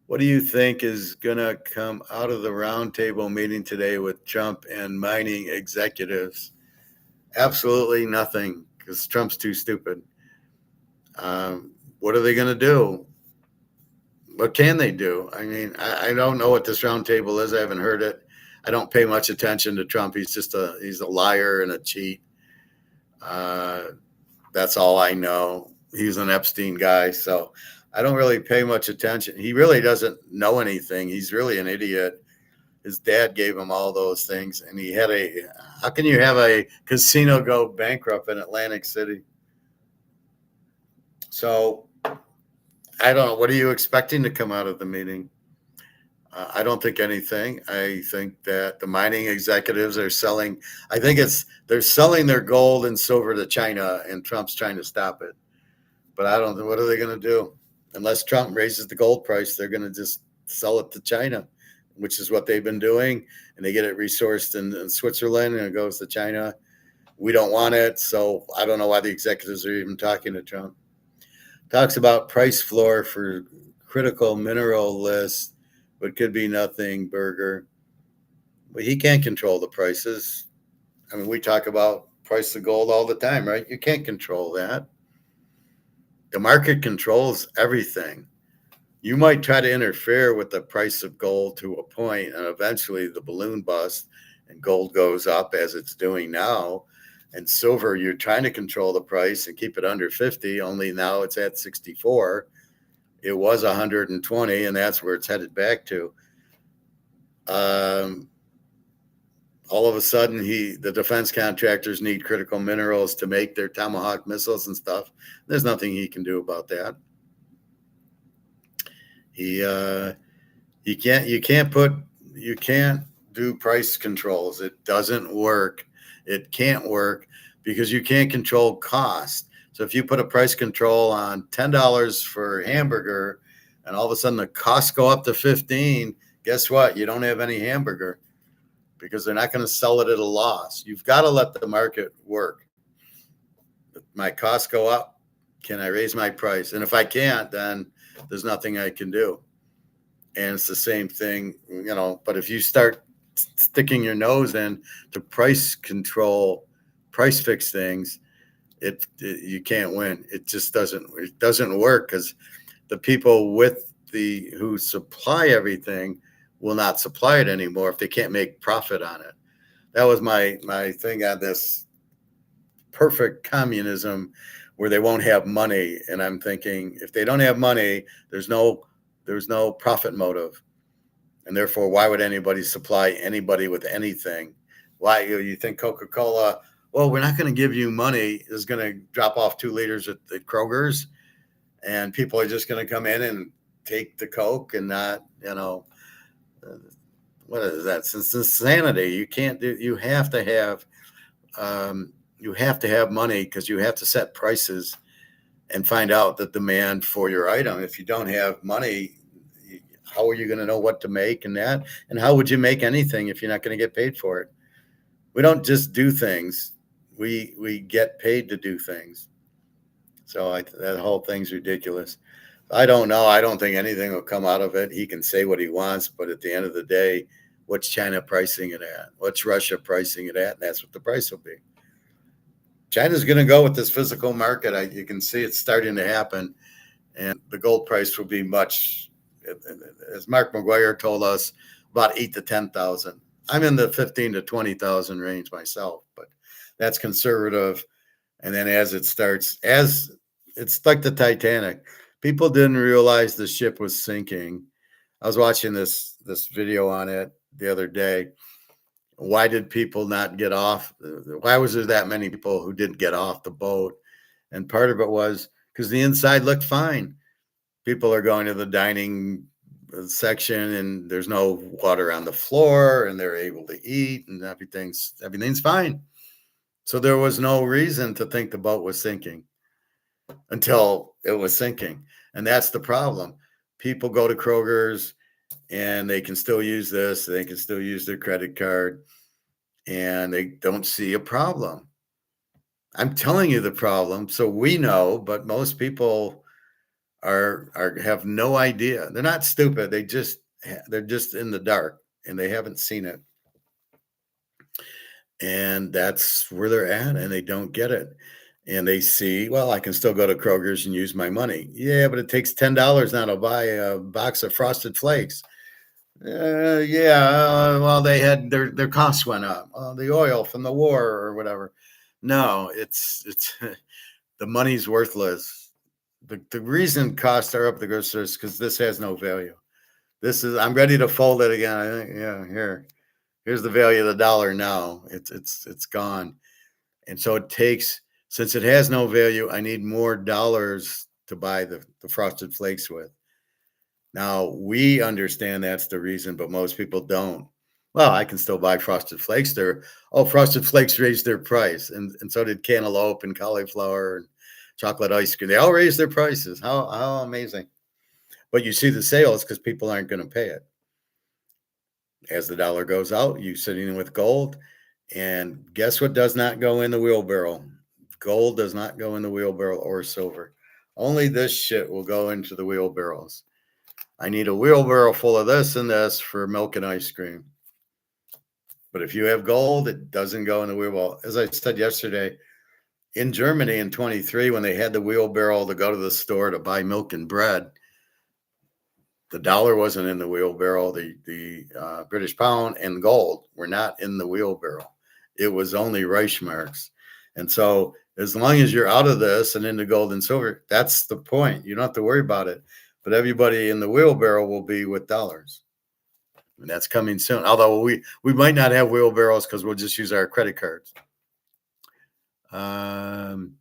What do you think is going to come out of the roundtable meeting today with Trump and mining executives? Absolutely nothing, because Trump's too stupid. What are they going to do? What can they do? I mean, I don't know what this roundtable is. I haven't heard it. I don't pay much attention to Trump. He's a liar and a cheat. That's all I know. He's an Epstein guy, so I don't really pay much attention. He really doesn't know anything. He's really an idiot. His dad gave him all those things, and how can you have a casino go bankrupt in Atlantic City? So I don't know. What are you expecting to come out of the meeting? I don't think anything. I think that the mining executives are selling. They're selling their gold and silver to China, and Trump's trying to stop it. But I don't know. What are they going to do? Unless Trump raises the gold price, they're going to just sell it to China, which is what they've been doing. And they get it resourced in Switzerland, and it goes to China. We don't want it. So I don't know why the executives are even talking to Trump. Talks about price floor for critical mineral list, but could be nothing, Berger. But he can't control the prices. I mean, we talk about price of gold all the time, right? You can't control that. The market controls everything. You might try to interfere with the price of gold to a point, and eventually the balloon busts and gold goes up as it's doing now. And silver, you're trying to control the price and keep it under 50, only now it's at 64. It was 120, and that's where it's headed back to. All of a sudden, the defense contractors need critical minerals to make their Tomahawk missiles and stuff. There's nothing he can do about that. You can't do price controls. It doesn't work. It can't work because you can't control cost. So if you put a price control on $10 for hamburger and all of a sudden the costs go up to 15, guess what? You don't have any hamburger because they're not going to sell it at a loss. You've got to let the market work. If my costs go up, can I raise my price? And if I can't, then there's nothing I can do. And it's the same thing, but if you start sticking your nose in to price control, price fix things, you can't win. It just doesn't work because the people who supply everything will not supply it anymore if they can't make profit on it. That was my thing on this perfect communism where they won't have money. And I'm thinking, if they don't have money, there's no profit motive. And therefore, why would anybody supply anybody with anything? Why you think Coca-Cola, well, we're not going to give you money, is going to drop off 2 liters at the Kroger's, and people are just going to come in and take the Coke and not, what is that? It's insanity. You can't do. You have to have money because you have to set prices and find out the demand for your item. If you don't have money, how are you going to know what to make and that? And how would you make anything if you're not going to get paid for it? We don't just do things. We get paid to do things. So that whole thing's ridiculous. I don't know. I don't think anything will come out of it. He can say what he wants, but at the end of the day, what's China pricing it at? What's Russia pricing it at? And that's what the price will be. China's going to go with this physical market. You can see it's starting to happen. And the gold price will be much, as Mark McGuire told us, about 8,000 to 10,000. I'm in the 15,000 to 20,000 range myself, but that's conservative. And then as it's like the Titanic. People didn't realize the ship was sinking. I was watching this video on it the other day. Why did people not get off? Why was there that many people who didn't get off the boat? And part of it was because the inside looked fine. People are going to the dining section and there's no water on the floor and they're able to eat and everything's fine. So there was no reason to think the boat was sinking until it was sinking. And that's the problem. People go to Kroger's and they can still use this. They can still use their credit card and they don't see a problem. I'm telling you the problem. So we know, but most people have no idea. They're not stupid. They're just in the dark and they haven't seen it. And that's where they're at and they don't get it. And they see, well, I can still go to Kroger's and use my money. Yeah, but it takes $10 now to buy a box of Frosted Flakes. Well, they had their costs went up. The oil from the war or whatever. No, it's the money's worthless. The reason costs are up the grocery store is because this has no value. I'm ready to fold it again. I think, here's the value of the dollar now. It's gone. And so since it has no value, I need more dollars to buy the Frosted Flakes with. Now, we understand that's the reason, but most people don't. Well, I can still buy Frosted Flakes. Frosted Flakes raised their price. And so did cantaloupe and cauliflower and chocolate ice cream. They all raised their prices. How amazing. But you see the sales because people aren't going to pay it. As the dollar goes out, you sitting in with gold. And guess what does not go in the wheelbarrow? Gold does not go in the wheelbarrow or silver. Only this shit will go into the wheelbarrows. I need a wheelbarrow full of this and this for milk and ice cream. But if you have gold, it doesn't go in the wheelbarrow. As I said yesterday, in Germany in 23, when they had the wheelbarrow to go to the store to buy milk and bread, the dollar wasn't in the wheelbarrow. The British pound and gold were not in the wheelbarrow. It was only Reichsmarks. And so as long as you're out of this and into gold and silver, that's the point. You don't have to worry about it. But everybody in the wheelbarrow will be with dollars. And that's coming soon. Although we might not have wheelbarrows because we'll just use our credit cards. Clem,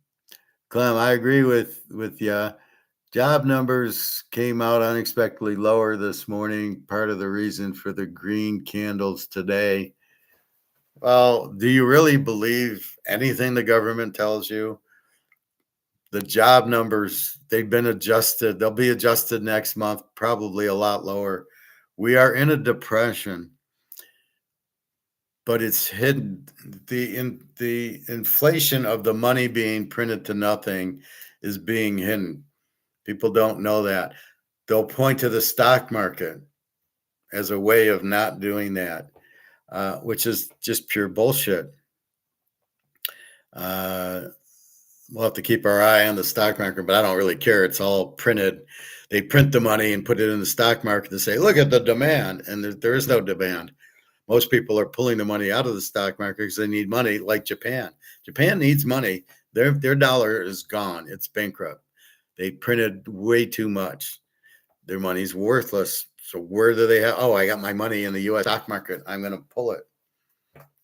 I agree with you. Job numbers came out unexpectedly lower this morning. Part of the reason for the green candles today. Well, do you really believe anything the government tells you? The job numbers, they've been adjusted. They'll be adjusted next month, probably a lot lower. We are in a depression, but it's hidden. The inflation of the money being printed to nothing is being hidden. People don't know that. They'll point to the stock market as a way of not doing that, which is just pure bullshit. We'll have to keep our eye on the stock market, but I don't really care. It's all printed. They print the money and put it in the stock market to say, look at the demand. And there is no demand. Most people are pulling the money out of the stock market because they need money, like Japan. Japan needs money. Their dollar is gone. It's bankrupt. They printed way too much. Their money's worthless. So where do they have? Oh, I got my money in the U.S. stock market. I'm going to pull it.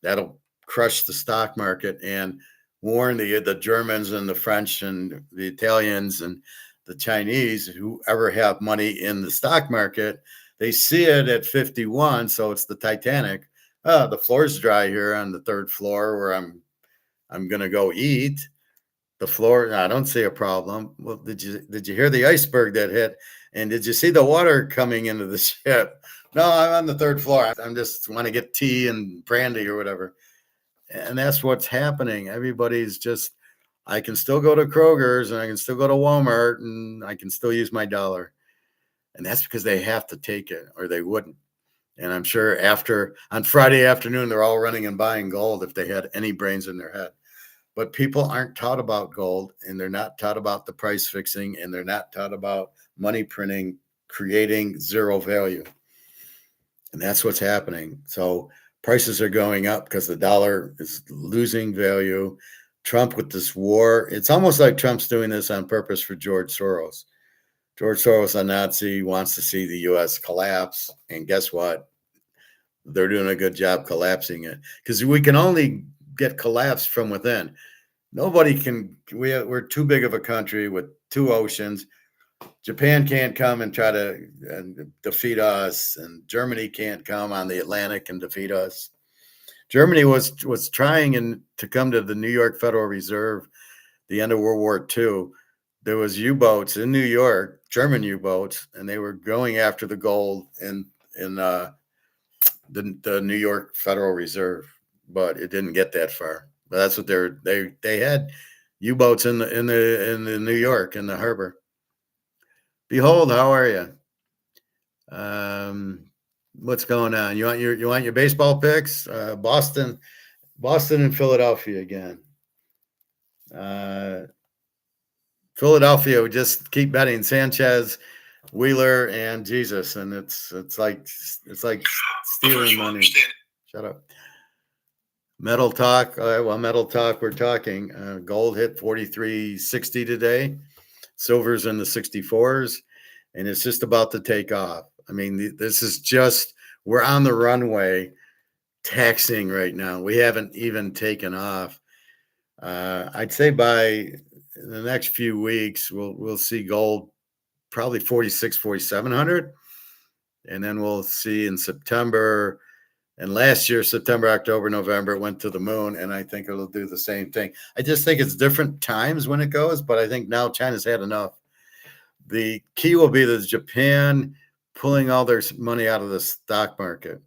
That'll crush the stock market and warn the Germans and the French and the Italians and the Chinese, who ever have money in the stock market. They see it at 51, so it's the Titanic. The floor's dry here on the third floor where I'm going to go eat. The floor, I don't see a problem. Well, did you hear the iceberg that hit? And did you see the water coming into the ship? No, I'm on the third floor. I'm just want to get tea and brandy or whatever. And that's what's happening. Everybody's just, I can still go to Kroger's and I can still go to Walmart and I can still use my dollar. And that's because they have to take it or they wouldn't. And I'm sure on Friday afternoon, they're all running and buying gold if they had any brains in their head. But people aren't taught about gold, and they're not taught about the price fixing, and they're not taught about money printing, creating zero value. And that's what's happening. So prices are going up because the dollar is losing value. Trump with this war, it's almost like Trump's doing this on purpose for George Soros. George Soros, a Nazi, wants to see the U.S. collapse. And guess what? They're doing a good job collapsing it because we can only get collapsed from within. Nobody can. We're too big of a country with two oceans. Japan can't come and try to defeat us, and Germany can't come on the Atlantic and defeat us. Germany was trying to come to the New York Federal Reserve the end of World War II. There was U-boats in New York, German U-boats, and they were going after the gold in the New York Federal Reserve, but it didn't get that far. But that's what they had U-boats in the New York in the harbor. Behold, how are you? What's going on? You want your baseball picks? Boston and Philadelphia again. Philadelphia would just keep betting Sanchez, Wheeler, and Jesus, and it's like stealing money. Shut up. Metal Talk. Metal Talk. We're talking. Gold hit 43.60 today. Silver's in the 64s, and it's just about to take off. I mean, this is just, we're on the runway taxing right now. We haven't even taken off. I'd say by the next few weeks, we'll see gold probably 4,700. And then we'll see in September. And last year, September, October, November, it went to the moon, and I think it'll do the same thing. I just think it's different times when it goes, but I think now China's had enough. The key will be the Japan pulling all their money out of the stock market,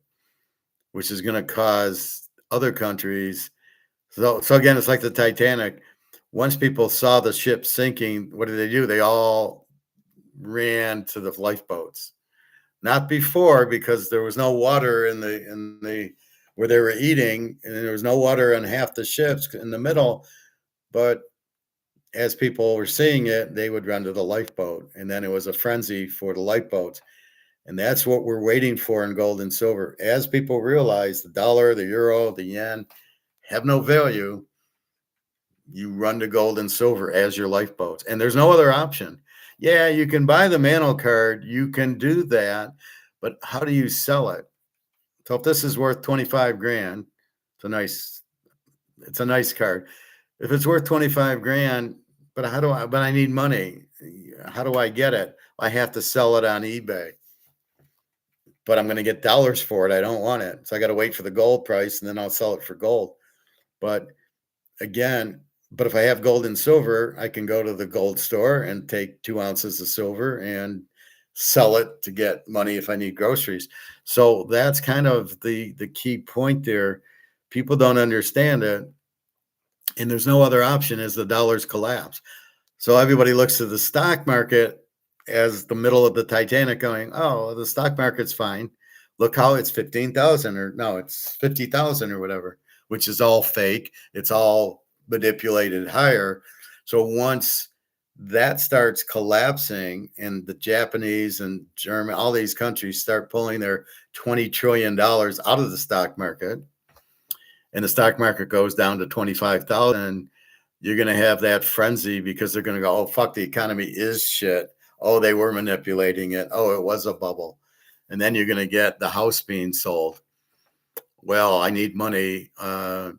which is going to cause other countries. So again, it's like the Titanic. Once people saw the ship sinking, what did they do? They all ran to the lifeboats. Not before, because there was no water in the where they were eating, and there was no water on half the ships in the middle. But as people were seeing it, they would run to the lifeboat, and then it was a frenzy for the lifeboats. And that's what we're waiting for in gold and silver. As people realize the dollar, the euro, the yen have no value, you run to gold and silver as your lifeboats. And there's no other option. Yeah, you can buy the Mantle card, you can do that, but how do you sell it? So if this is worth 25 grand, it's a nice card. If it's worth 25 grand, but I need money. How do I get it? I have to sell it on eBay, but I'm going to get dollars for it. I don't want it. So I got to wait for the gold price and then I'll sell it for gold. But if I have gold and silver, I can go to the gold store and take 2 ounces of silver and sell it to get money if I need groceries. So that's kind of the key point there. People don't understand it. And there's no other option as the dollars collapse. So everybody looks to the stock market as the middle of the Titanic going, oh, the stock market's fine. Look how it's 15,000 or no, it's 50,000 or whatever, which is all fake. It's all manipulated higher. So once that starts collapsing and the Japanese and German, all these countries start pulling their $20 trillion out of the stock market, and the stock market goes down to 25,000, you're going to have that frenzy because they're going to go, oh, fuck, the economy is shit. Oh, they were manipulating it. Oh, it was a bubble. And then you're going to get the house being sold. Well, I need money. I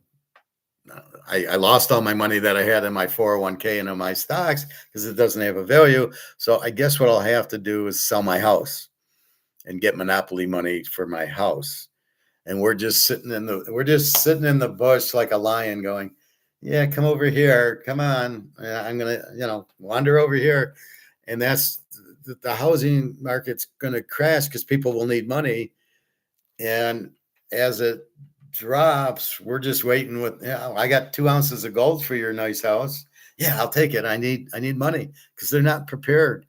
lost all my money that I had in my 401k and in my stocks because it doesn't have a value. So I guess what I'll have to do is sell my house and get monopoly money for my house. And we're just sitting in the bush like a lion going, yeah, come over here. Come on. I'm going to, wander over here. And that's the housing market's going to crash because people will need money. And as it drops, we're just waiting with, I got 2 ounces of gold for your nice house. Yeah, I'll take it. I need money because they're not prepared.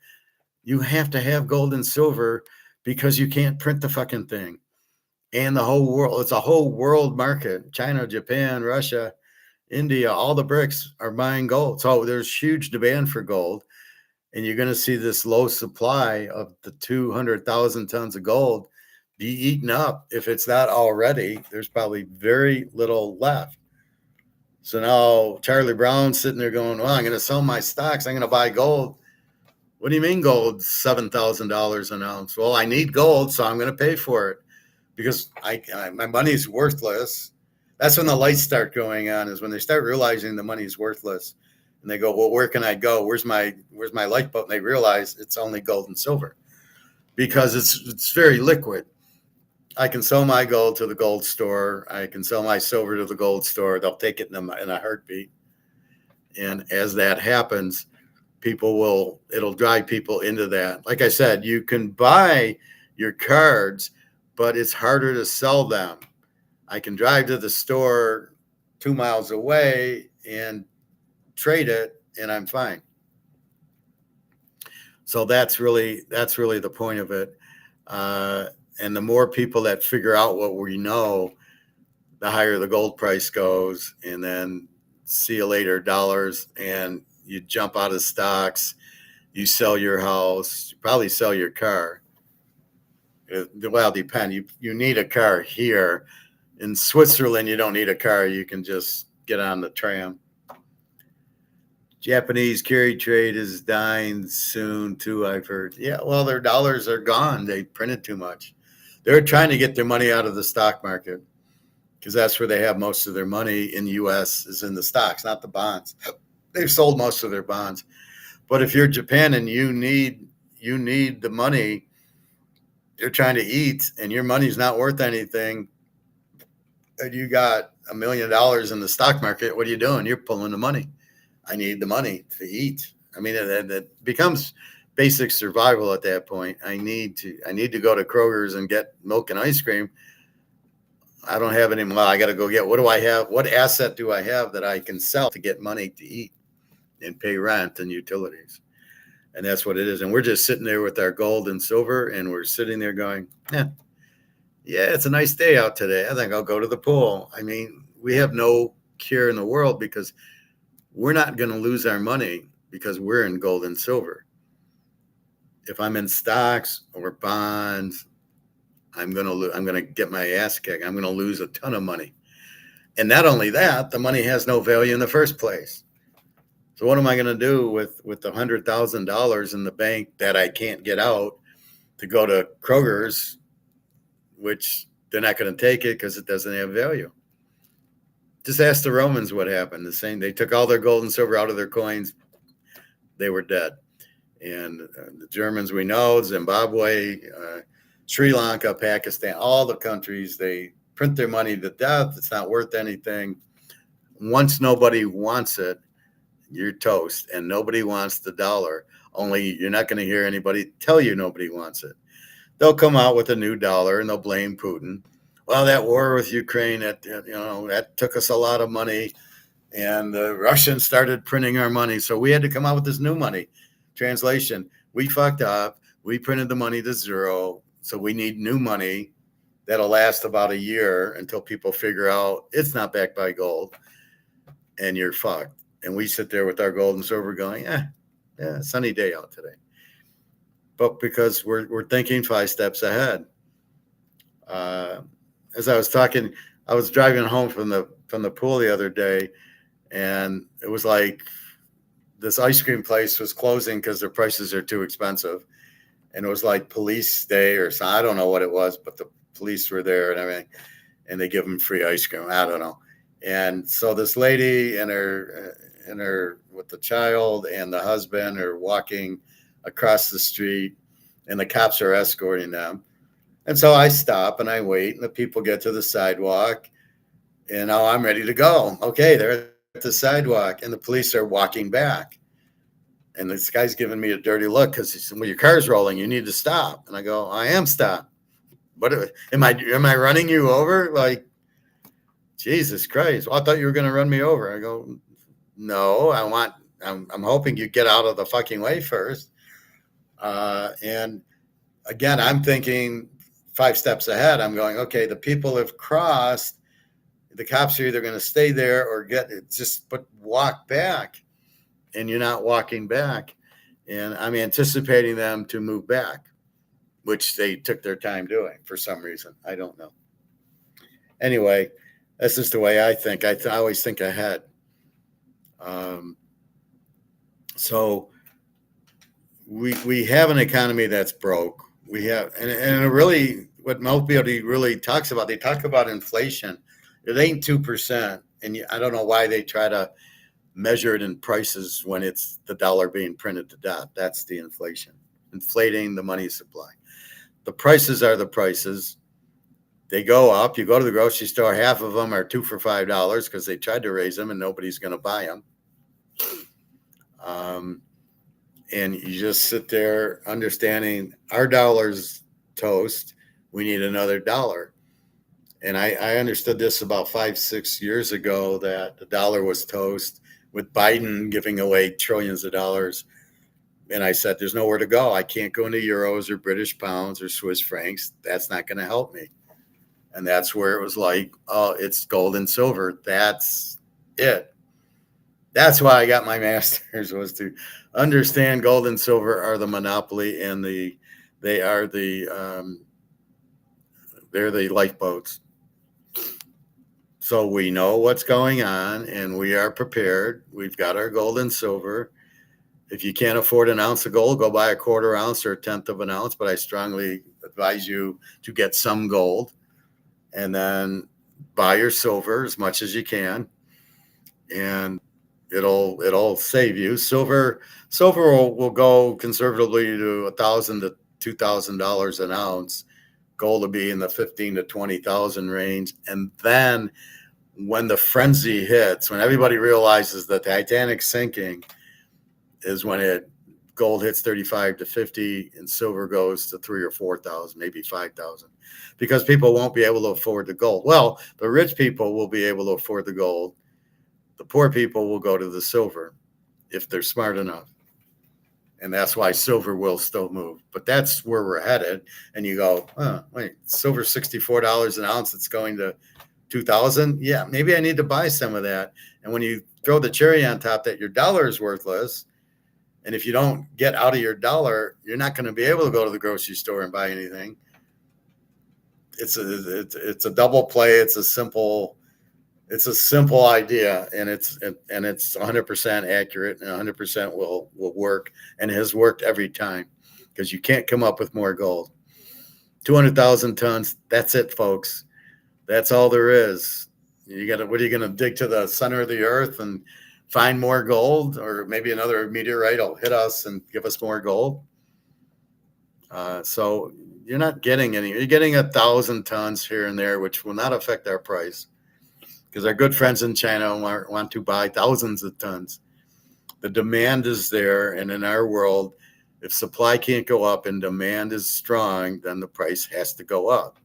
You have to have gold and silver because you can't print the fucking thing. And the whole world, it's a whole world market. China, Japan, Russia, India, all the BRICS are buying gold. So there's huge demand for gold. And you're going to see this low supply of the 200,000 tons of gold be eaten up. If it's not already, there's probably very little left. So now Charlie Brown's sitting there going, well, I'm going to sell my stocks. I'm going to buy gold. What do you mean gold? $7,000 an ounce. Well, I need gold, so I'm going to pay for it. Because my money's worthless. That's when the lights start going on, is when they start realizing the money's worthless. And they go, well, where can I go? Where's my lifeboat? And they realize it's only gold and silver because it's very liquid. I can sell my gold to the gold store. I can sell my silver to the gold store. They'll take it in a heartbeat. And as that happens, it'll drive people into that. Like I said, you can buy your cards, but it's harder to sell them. I can drive to the store 2 miles away and trade it, and I'm fine. So that's really the point of it. And the more people that figure out what we know, the higher the gold price goes. And then see you later, dollars, and you jump out of stocks. You sell your house. You probably sell your car. Well, depend. You need a car here. In Switzerland, you don't need a car. You can just get on the tram. Japanese carry trade is dying soon too, I've heard. Yeah, well, their dollars are gone. They printed too much. They're trying to get their money out of the stock market because that's where they have most of their money in the U.S. is in the stocks, not the bonds. They've sold most of their bonds. But if you're Japan and you need the money, you're trying to eat and your money's not worth anything, and you got $1 million in the stock market, what are you doing? You're pulling the money. I need the money to eat. I mean, it becomes basic survival at that point. I need to go to Kroger's and get milk and ice cream. I don't have any. Well, I got to go get. What do I have? What asset do I have that I can sell to get money to eat and pay rent and utilities? And that's what it is. And we're just sitting there with our gold and silver, and we're sitting there going, yeah, it's a nice day out today. I think I'll go to the pool. I mean, we have no care in the world because we're not going to lose our money because we're in gold and silver. If I'm in stocks or bonds, I'm going to get my ass kicked. I'm going to lose a ton of money. And not only that, the money has no value in the first place. So what am I going to do with the $100,000 in the bank that I can't get out to go to Kroger's, which they're not going to take it because it doesn't have value? Just ask the Romans what happened. The same, they took all their gold and silver out of their coins. They were dead. And the Germans, we know, Zimbabwe, Sri Lanka, Pakistan, all the countries, they print their money to death. It's not worth anything. Once nobody wants it, you're toast. And nobody wants the dollar. Only you're not going to hear anybody tell you nobody wants it. They'll come out with a new dollar and they'll blame Putin. Well, that war with Ukraine, that took us a lot of money. And the Russians started printing our money. So we had to come out with this new money. Translation, we fucked up. We printed the money to zero. So we need new money that'll last about a year until people figure out it's not backed by gold and you're fucked. And we sit there with our gold and silver going, sunny day out today. But because we're thinking 5 steps ahead. As I was talking, I was driving home from the pool the other day, and it was like this ice cream place was closing because their prices are too expensive. And it was like police day or something. I don't know what it was, but the police were there and everything, and they give them free ice cream. I don't know. And so this lady and her with the child and the husband are walking across the street, and the cops are escorting them. And so I stop and I wait, and the people get to the sidewalk, and now I'm ready to go. Okay, they're at the sidewalk, and the police are walking back. And this guy's giving me a dirty look because he said, well, your car's rolling. You need to stop. And I go, I am stopped. What am I running you over? Like, Jesus Christ. Well, I thought you were going to run me over. I go, no, I'm hoping you get out of the fucking way first. And again, I'm thinking 5 steps ahead. I'm going, okay, the people have crossed. The cops are either going to stay there or walk back. And you're not walking back. And I'm anticipating them to move back, which they took their time doing for some reason. I don't know. Anyway, that's just the way I think. I always think ahead. So we have an economy that's broke. We have, and really, what Mobility really talks about, they talk about inflation. It ain't 2%. And I don't know why they try to measure it in prices when it's the dollar being printed to death. That's the inflation, inflating the money supply. The prices are the prices. They go up. You go to the grocery store, half of them are 2 for $5 because they tried to raise them and nobody's going to buy them. And you just sit there understanding our dollar's toast. We need another dollar. And I understood this about 5-6 years ago, that the dollar was toast with Biden giving away trillions of dollars. And I said, there's nowhere to go. I can't go into euros or British pounds or Swiss francs. That's not going to help me. And that's where it was like, oh, it's gold and silver. That's it. That's why I got my master's, was to understand gold and silver are the monopoly, and they're the lifeboats. So we know what's going on, and we are prepared. We've got our gold and silver. If you can't afford an ounce of gold, go buy a 1/4 ounce or a 1/10 of an ounce. But I strongly advise you to get some gold, and then buy your silver as much as you can, and it'll save you. Silver will go conservatively to $1,000 to $2,000 an ounce. Gold will be in the 15 to 20,000 range, and then when the frenzy hits, when everybody realizes that the Titanic's sinking, is when gold hits 35 to 50 and silver goes to 3,000 or 4,000, maybe 5,000, because people won't be able to afford the gold. Well, the rich people will be able to afford the gold. The poor people will go to the silver if they're smart enough. And that's why silver will still move. But that's where we're headed. And you go, oh, wait, silver $64 an ounce. It's going to 2,000. Yeah, maybe I need to buy some of that. And when you throw the cherry on top that your dollar is worthless. And if you don't get out of your dollar, you're not going to be able to go to the grocery store and buy anything. It's a double play. It's a simple idea, and it's 100% accurate and 100% will work, and has worked every time, because you can't come up with more gold. 200,000 tons. That's it, folks. That's all there is. What are you going to dig to the center of the earth and find more gold, or maybe another meteorite will hit us and give us more gold? So you're not getting any. You're getting 1,000 tons here and there, which will not affect our price, because our good friends in China want to buy thousands of tons. The demand is there, and in our world, if supply can't go up and demand is strong, then the price has to go up.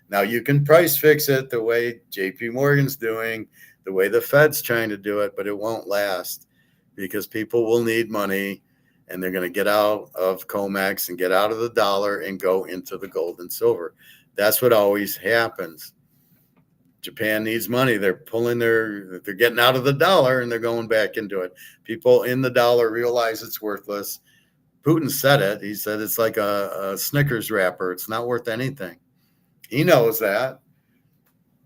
Now, you can price fix it the way JP Morgan's doing, the way the Fed's trying to do it, but it won't last, because people will need money, and they're going to get out of COMEX and get out of the dollar and go into the gold and silver. That's what always happens. Japan needs money. They're getting out of the dollar and they're going back into it. People in the dollar realize it's worthless. Putin said it. He said it's like a Snickers wrapper. It's not worth anything. He knows that.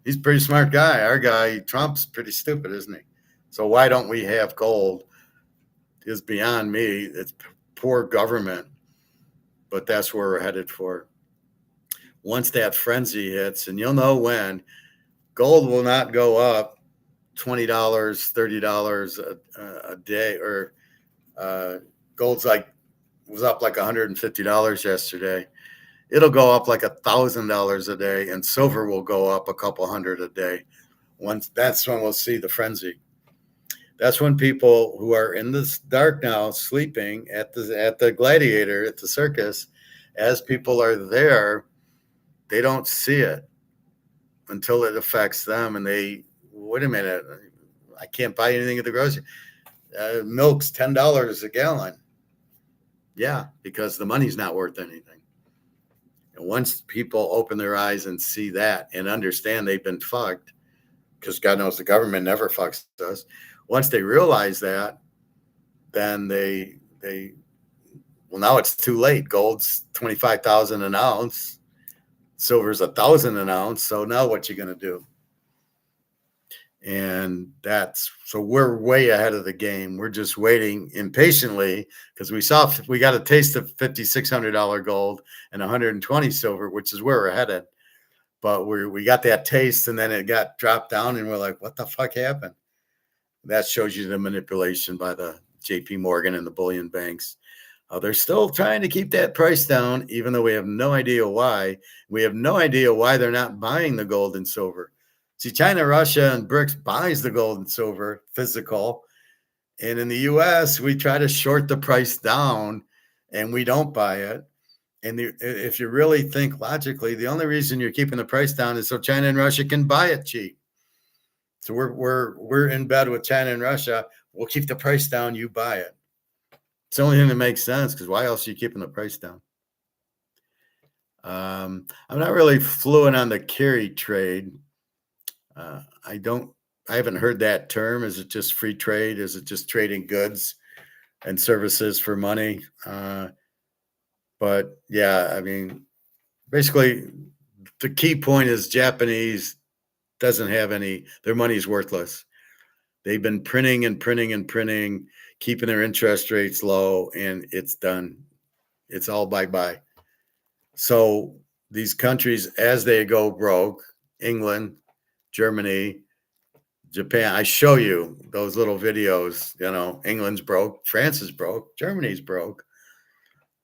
He's a pretty smart guy. Our guy, Trump's pretty stupid, isn't he? So why don't we have gold is beyond me. It's poor government, but that's where we're headed for. Once that frenzy hits, and you'll know when, gold will not go up $20, $30 a day, or gold's was up like $150 yesterday. It'll go up like $1,000 a day, and silver will go up a couple hundred a day. That's when we'll see the frenzy. That's when people who are in this dark now, sleeping at the Gladiator, at the circus, as people are there, they don't see it until it affects them, and they, wait a minute, I can't buy anything at the grocery. Milk's $10 a gallon. Yeah, because the money's not worth anything. And once people open their eyes and see that and understand they've been fucked, because God knows the government never fucks us. Once they realize that, then well, now it's too late. Gold's 25,000 an ounce. Silver's 1,000 an ounce. So now what you going to do? And so we're way ahead of the game. We're just waiting impatiently, because we got a taste of $5,600 gold and 120 silver, which is where we're headed. But we got that taste, and then it got dropped down, and we're like, what the fuck happened? That shows you the manipulation by the JP Morgan and the bullion banks. They're still trying to keep that price down, even though we have no idea why. We have no idea why they're not buying the gold and silver. See, China, Russia, and BRICS buys the gold and silver physical. And in the U.S., we try to short the price down, and we don't buy it. And if you really think logically, the only reason you're keeping the price down is so China and Russia can buy it cheap. So we're in bed with China and Russia. We'll keep the price down. You buy it. It's the only thing that makes sense, because why else are you keeping the price down? I'm not really fluent on the carry trade. I haven't heard that term. Is it just free trade? Is it just trading goods and services for money? But yeah, I mean, basically the key point is Japanese doesn't have any, their money is worthless. They've been printing and printing and printing, keeping their interest rates low, and it's done. It's all bye-bye. So these countries, as they go broke, England, Germany, Japan, I show you those little videos, England's broke, France is broke, Germany's broke.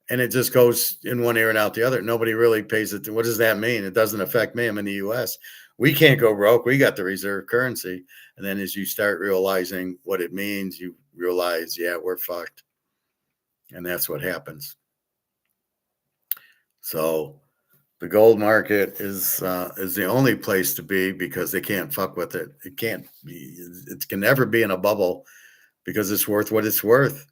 And it just goes in one ear and out the other. Nobody really pays it. What does that mean? It doesn't affect me. I'm in the U.S. We can't go broke. We got the reserve currency. And then as you start realizing what it means, you realize, yeah, we're fucked. And that's what happens. So the gold market is the only place to be, because they can't fuck with it. It can never be in a bubble, because it's worth what it's worth.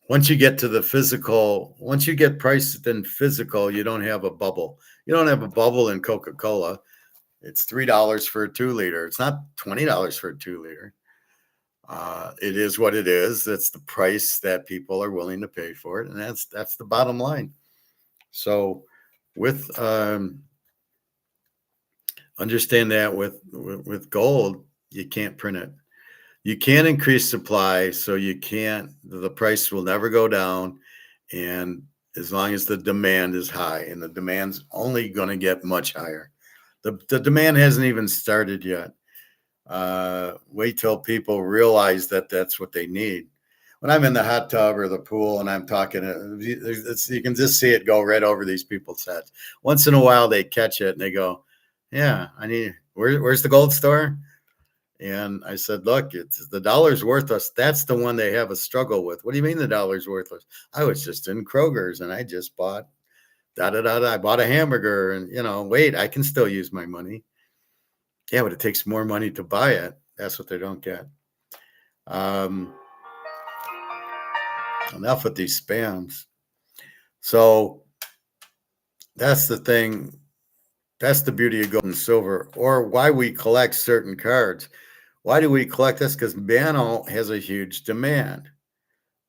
Once you get to the physical, once you get priced in physical, you don't have a bubble. You don't have a bubble in Coca-Cola. It's $3 for a 2 liter. It's not $20 for a 2 liter. It is what it is. That's the price that people are willing to pay for it, and that's the bottom line. So, with understand that with gold, you can't print it. You can't increase supply, so you can't. The price will never go down, and as long as the demand is high, and the demand's only going to get much higher. The demand hasn't even started yet. Wait till people realize that that's what they need. When I'm in the hot tub or the pool and I'm talking, you can just see it go right over these people's heads. Once in a while, they catch it and they go, "Yeah, I need. Where's the gold store?" And I said, "Look, it's the dollar's worthless. That's the one they have a struggle with." What do you mean the dollar's worthless? I was just in Kroger's and I just bought da da da da. I bought a hamburger, and wait, I can still use my money. Yeah, but it takes more money to buy it. That's what they don't get. Enough with these spams. So that's the thing. That's the beauty of gold and silver, or why we collect certain cards. Why do we collect this? Because Mano has a huge demand.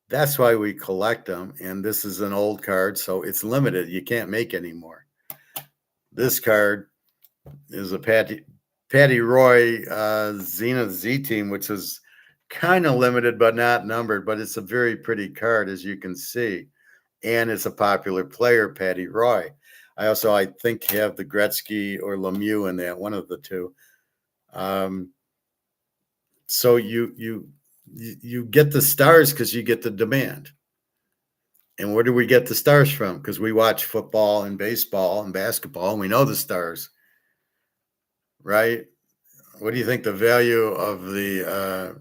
That's why we collect them. And this is an old card, so it's limited. You can't make any more. This card is a Patty Roy Zenith Z team, which is kind of limited but not numbered, but it's a very pretty card, as you can see. And it's a popular player, Patty Roy. I think, have the Gretzky or Lemieux in that, one of the two. So you get the stars because you get the demand. And where do we get the stars from? Because we watch football and baseball and basketball, and we know the stars, right? What do you think the value of the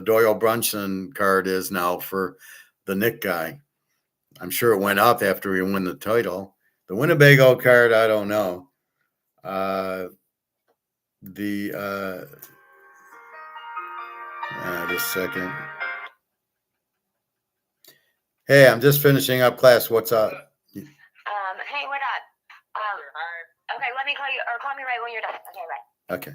Doyle Brunson card is now for the Nick guy? I'm sure it went up after we won the title. The Winnebago card, I don't know. Just a second. Hey, I'm just finishing up class. What's up? Hey, what up? Okay, let me call you, or call me right when you're done. Okay, Okay.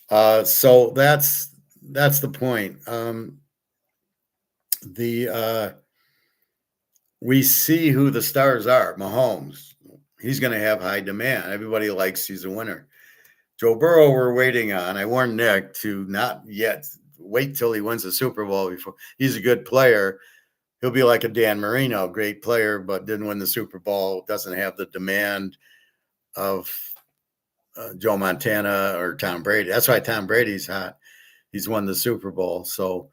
bye. So that's the point. We see who the stars are. Mahomes, he's going to have high demand. Everybody likes he's a winner. Joe Burrow, we're waiting on. I warned Nick to not yet wait till he wins the Super Bowl before. He's a good player. He'll be like a Dan Marino, great player, but didn't win the Super Bowl, doesn't have the demand of Joe Montana or Tom Brady. That's why Tom Brady's hot. He's won the Super Bowl. So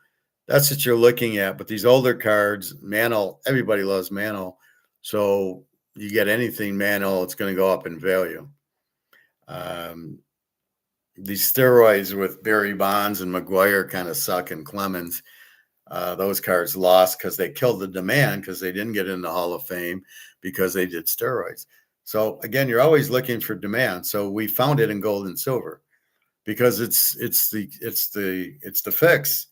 that's what you're looking at. But these older cards, Mantle, everybody loves Mantle. So you get anything Mantle, it's going to go up in value. These steroids with Barry Bonds and McGuire kind of suck, and Clemens. Those cards lost because they killed the demand because they didn't get in the Hall of Fame because they did steroids. So again, you're always looking for demand. So we found it in gold and silver because it's the fix.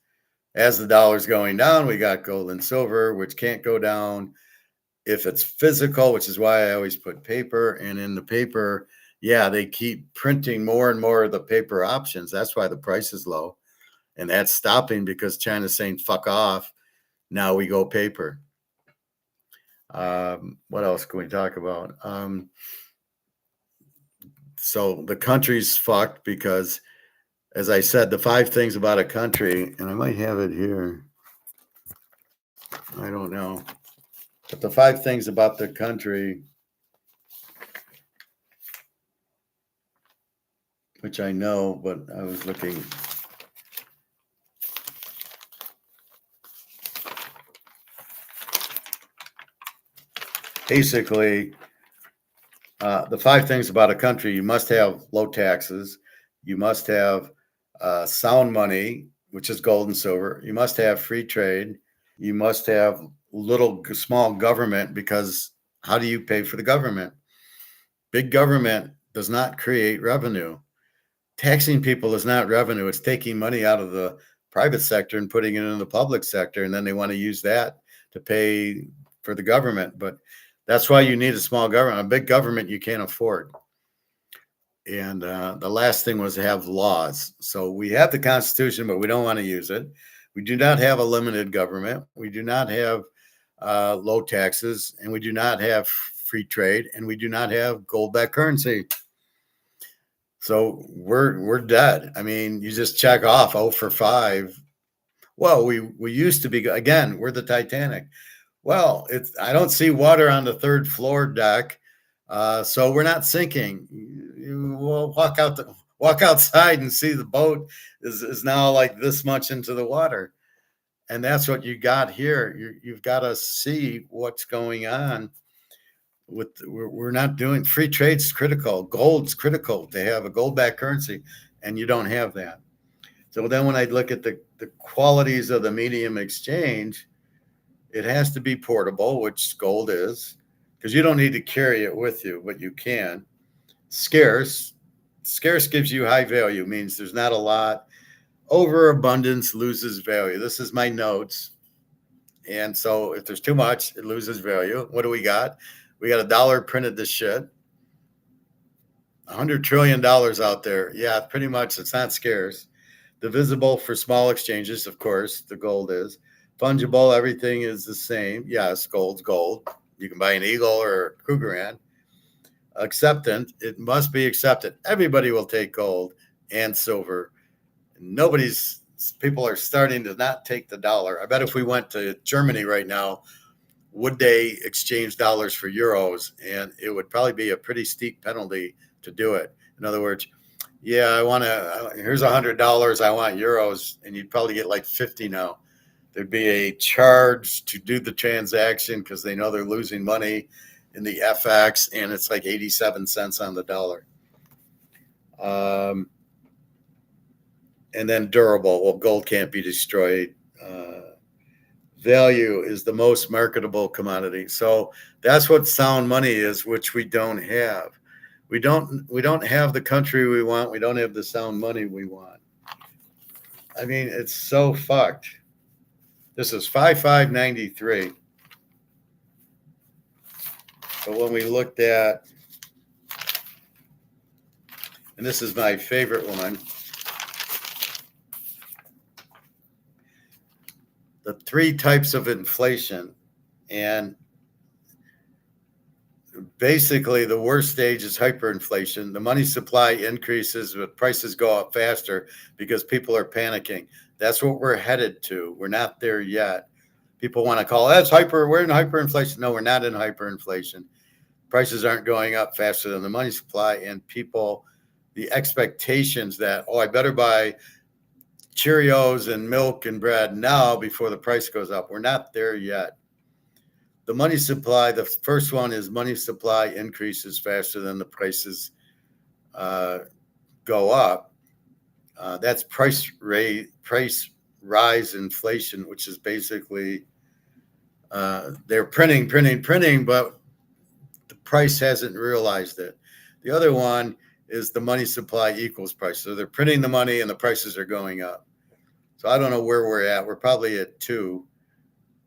As the dollar's going down, we got gold and silver, which can't go down if it's physical, which is why I always put paper. And in the paper, yeah, they keep printing more and more of the paper options. That's why the price is low. And that's stopping because China's saying, fuck off. Now we go paper. What else can we talk about? So the country's fucked because, as I said, the 5 things about a country, and I might have it here. I don't know. But the 5 things about the country, which I know, but I was looking. Basically, the 5 things about a country: you must have low taxes, you must have sound money, which is gold and silver, you must have free trade, you must have small government, because how do you pay for the government? Big government does not create revenue. Taxing people is not revenue. It's taking money out of the private sector and putting it in the public sector, and then they want to use that to pay for the government. But that's why you need a small government. A big government you can't afford. And the last thing was to have laws. So we have the Constitution, but we don't want to use it. We do not have a limited government. We do not have low taxes, and we do not have free trade, and we do not have gold-backed currency. So we're dead. I mean, you just check off 0 for 5. Well, we used to be, again, we're the Titanic. Well, I don't see water on the third floor deck, so we're not sinking. You will walk outside and see the boat is now like this much into the water, and that's what you got here. You've got to see what's going on. We're not doing free trade's critical. Gold's critical to have a gold-backed currency, and you don't have that. So then when I look at the qualities of the medium exchange, it has to be portable, which gold is, because you don't need to carry it with you, but you can. Scarce gives you high value, means there's not a lot. Overabundance loses value. This is my notes. And so if there's too much, it loses value. What do we got? We got $1 printed to shit. $100 trillion out there. Yeah, pretty much. It's not scarce. Divisible for small exchanges, of course, the gold is. Fungible, everything is the same. Yes, gold's gold. You can buy an Eagle or a Krugerrand. Acceptant, it must be accepted. Everybody will take gold and silver. People are starting to not take the dollar. I bet if we went to Germany right now, would they exchange dollars for euros? And it would probably be a pretty steep penalty to do it. In other words, yeah, here's $100. I want euros. And you'd probably get like 50 now. There'd be a charge to do the transaction because they know they're losing money in the FX, and it's like 87 cents on the dollar. And then durable. Well, gold can't be destroyed. Value is the most marketable commodity. So that's what sound money is, which we don't have. We don't have the country we want. We don't have the sound money we want. I mean, it's so fucked. This is 5593. But when we looked at, and this is my favorite one, the 3 types of inflation. And basically the worst stage is hyperinflation. The money supply increases, but prices go up faster because people are panicking. That's what we're headed to. We're not there yet. People want to call we're in hyperinflation. No, we're not in hyperinflation. Prices aren't going up faster than the money supply, and people, the expectations that, I better buy Cheerios and milk and bread now before the price goes up. We're not there yet. The money supply, the first one is money supply increases faster than the prices go up. That's price rise inflation, which is basically they're printing, but the price hasn't realized it. The other one is the money supply equals price. So they're printing the money and the prices are going up. So I don't know where we're at. We're probably at 2,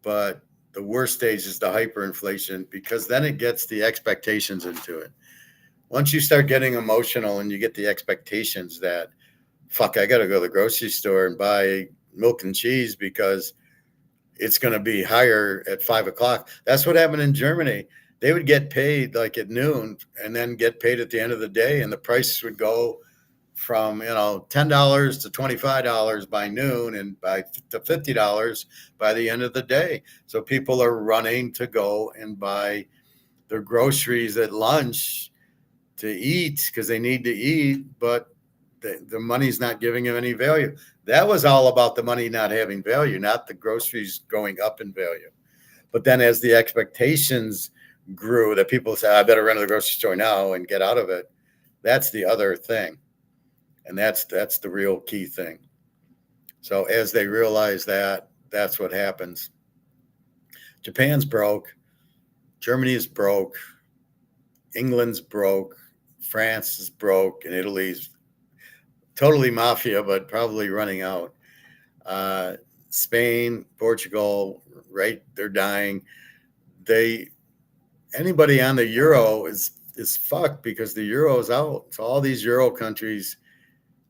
but the worst stage is the hyperinflation, because then it gets the expectations into it. Once you start getting emotional and you get the expectations that, fuck, I got to go to the grocery store and buy milk and cheese because it's going to be higher at 5 o'clock. That's what happened in Germany. They would get paid like at noon and then get paid at the end of the day. And the price would go from, $10 to $25 by noon and to $50 by the end of the day. So people are running to go and buy their groceries at lunch to eat because they need to eat, but the money's not giving them any value. That was all about the money not having value, not the groceries going up in value. But then as the expectations grew that people say, I better run to the grocery store now and get out of it. That's the other thing. And that's the real key thing. So as they realize that, that's what happens. Japan's broke. Germany is broke. England's broke. France is broke. And Italy's totally mafia, but probably running out. Spain, Portugal, right? They're dying. Anybody on the euro is is fucked because the euro's out. So all these euro countries,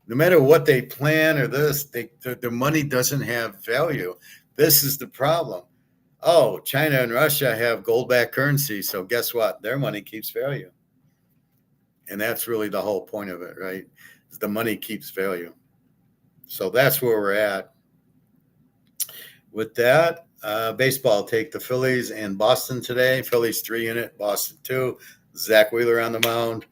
no matter what they plan or this, their money doesn't have value. This is the problem. Oh, China and Russia have gold-backed currency, so guess what? Their money keeps value. And that's really the whole point of it, right? The money keeps value. So that's where we're at. With that, baseball, take the Phillies and Boston today. Phillies 3-unit, Boston 2. Zach Wheeler on the mound.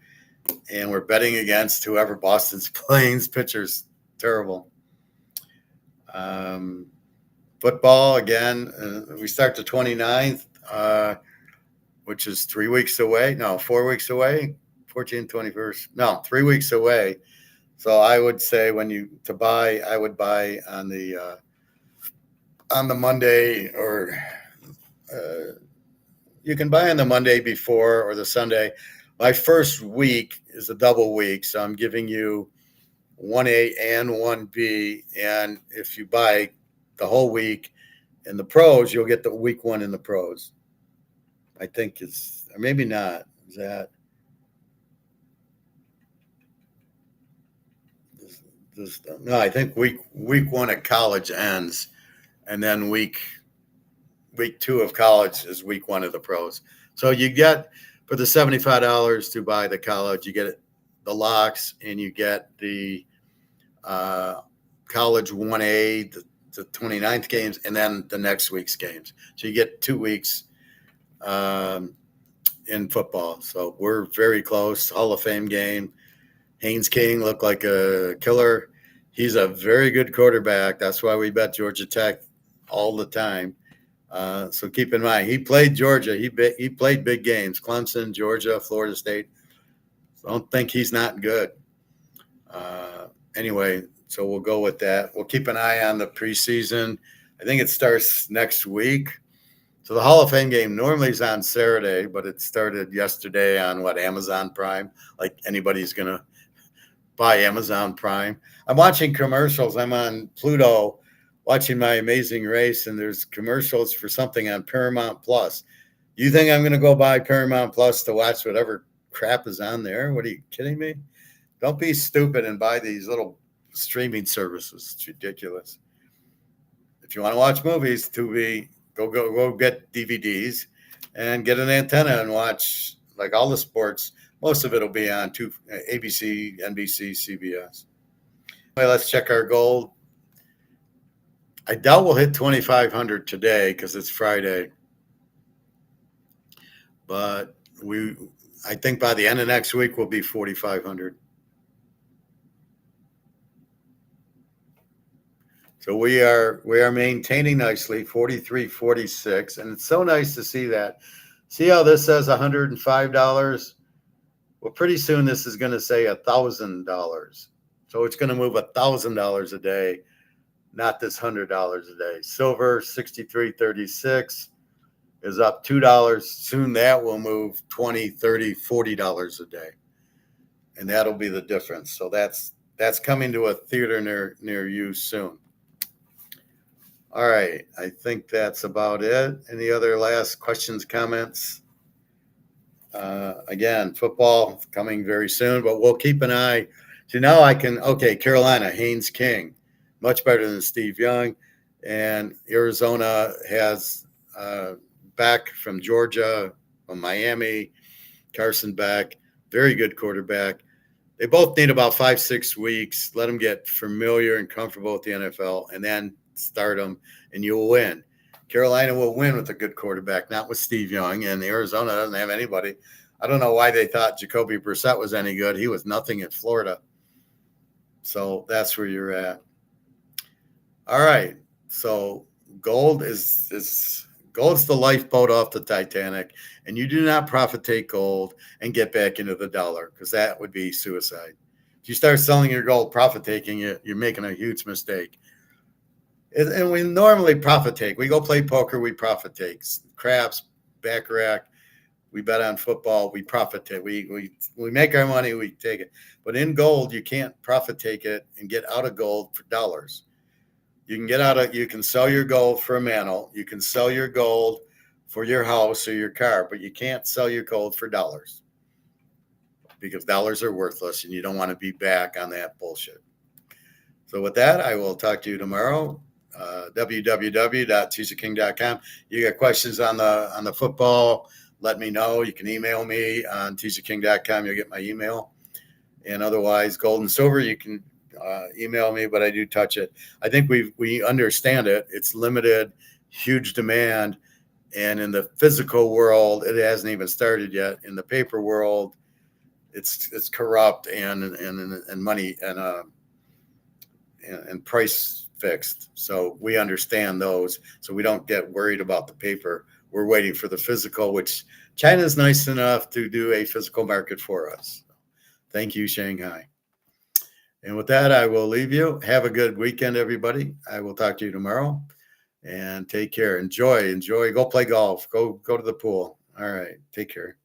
And we're betting against whoever Boston's playing. Pitcher's terrible. Football, again, we start the 29th, which is 3 weeks away. No, 4 weeks away. 14th, 21st. No, 3 weeks away. So I would say I would buy on the Monday, or you can buy on the Monday before or the Sunday. My first week is a double week, so I'm giving you 1A and 1B. And if you buy the whole week in the pros, you'll get the week one in the pros. I think it's, or maybe not. Is that no? I think week one at college ends, and then week two of college is week one of the pros. So you get, for the $75 to buy the college, you get the locks, and you get the college 1A, the 29th games, and then the next week's games. So you get 2 weeks in football. So we're very close. Hall of Fame game. Haynes King looked like a killer. He's a very good quarterback. That's why we bet Georgia Tech all the time. So keep in mind, he played Georgia. He played big games. Clemson, Georgia, Florida State. So don't think he's not good. Anyway, so we'll go with that. We'll keep an eye on the preseason. I think it starts next week. So the Hall of Fame game normally is on Saturday, but it started yesterday on Amazon Prime. Like anybody's going to buy Amazon Prime. I'm watching commercials. I'm on Pluto watching My Amazing Race, and there's commercials for something on Paramount Plus. You think I'm going to go buy Paramount Plus to watch whatever crap is on there? What, are you kidding me? Don't be stupid and buy these little streaming services. It's ridiculous. If you want to watch movies, Tubi, go get DVDs and get an antenna and watch like all the sports. Most of it will be on ABC, NBC, CBS. Anyway, let's check our gold. I doubt we'll hit 2,500 today because it's Friday. But I think by the end of next week, we'll be 4,500. So we are maintaining nicely, 43.46, and it's so nice to see that. See how this says $105? Well, pretty soon this is going to say $1,000. So it's going to move $1,000 a day, not this $100 a day. Silver 63.36 is up $2. Soon that will move $20, $30, $40 a day, and that'll be the difference. So that's coming to a theater near you soon. All right, I think that's about it. Any other last questions, comments? Again, football coming very soon, but we'll keep an eye. So now Carolina, Haynes King, much better than Steve Young. And Arizona has back from Georgia, from Miami, Carson Beck, very good quarterback. They both need about 5-6 weeks. Let them get familiar and comfortable with the NFL, and then start them, and you'll win. Carolina will win with a good quarterback, not with Steve Young, and Arizona doesn't have anybody. I don't know why they thought Jacoby Brissett was any good. He was nothing at Florida. So that's where you're at. All right. So gold is the lifeboat off the Titanic, and you do not profit take gold and get back into the dollar, because that would be suicide. If you start selling your gold, profit taking it, you're making a huge mistake. And we normally profit take. We go play poker, we profit take. Craps, baccarat, we bet on football, we profit take. We make our money, we take it. But in gold, you can't profit take it and get out of gold for dollars. You can sell your gold for a mantle. You can sell your gold for your house or your car, but you can't sell your gold for dollars. because dollars are worthless and you don't want to be back on that bullshit. So with that, I will talk to you tomorrow. www.tcking.com. You got questions on the football, let me know. You can email me on tcking.com. You'll get my email. And otherwise, gold and silver, you can email me, but I do touch it. I think we understand it. It's limited, huge demand. And in the physical world, it hasn't even started yet. In the paper world, it's corrupt and money and price fixed. So we understand those. So we don't get worried about the paper. We're waiting for the physical, which China's nice enough to do a physical market for us. Thank you, Shanghai. And with that, I will leave you. Have a good weekend, everybody. I will talk to you tomorrow. And take care. Enjoy. Go play golf. Go to the pool. All right. Take care.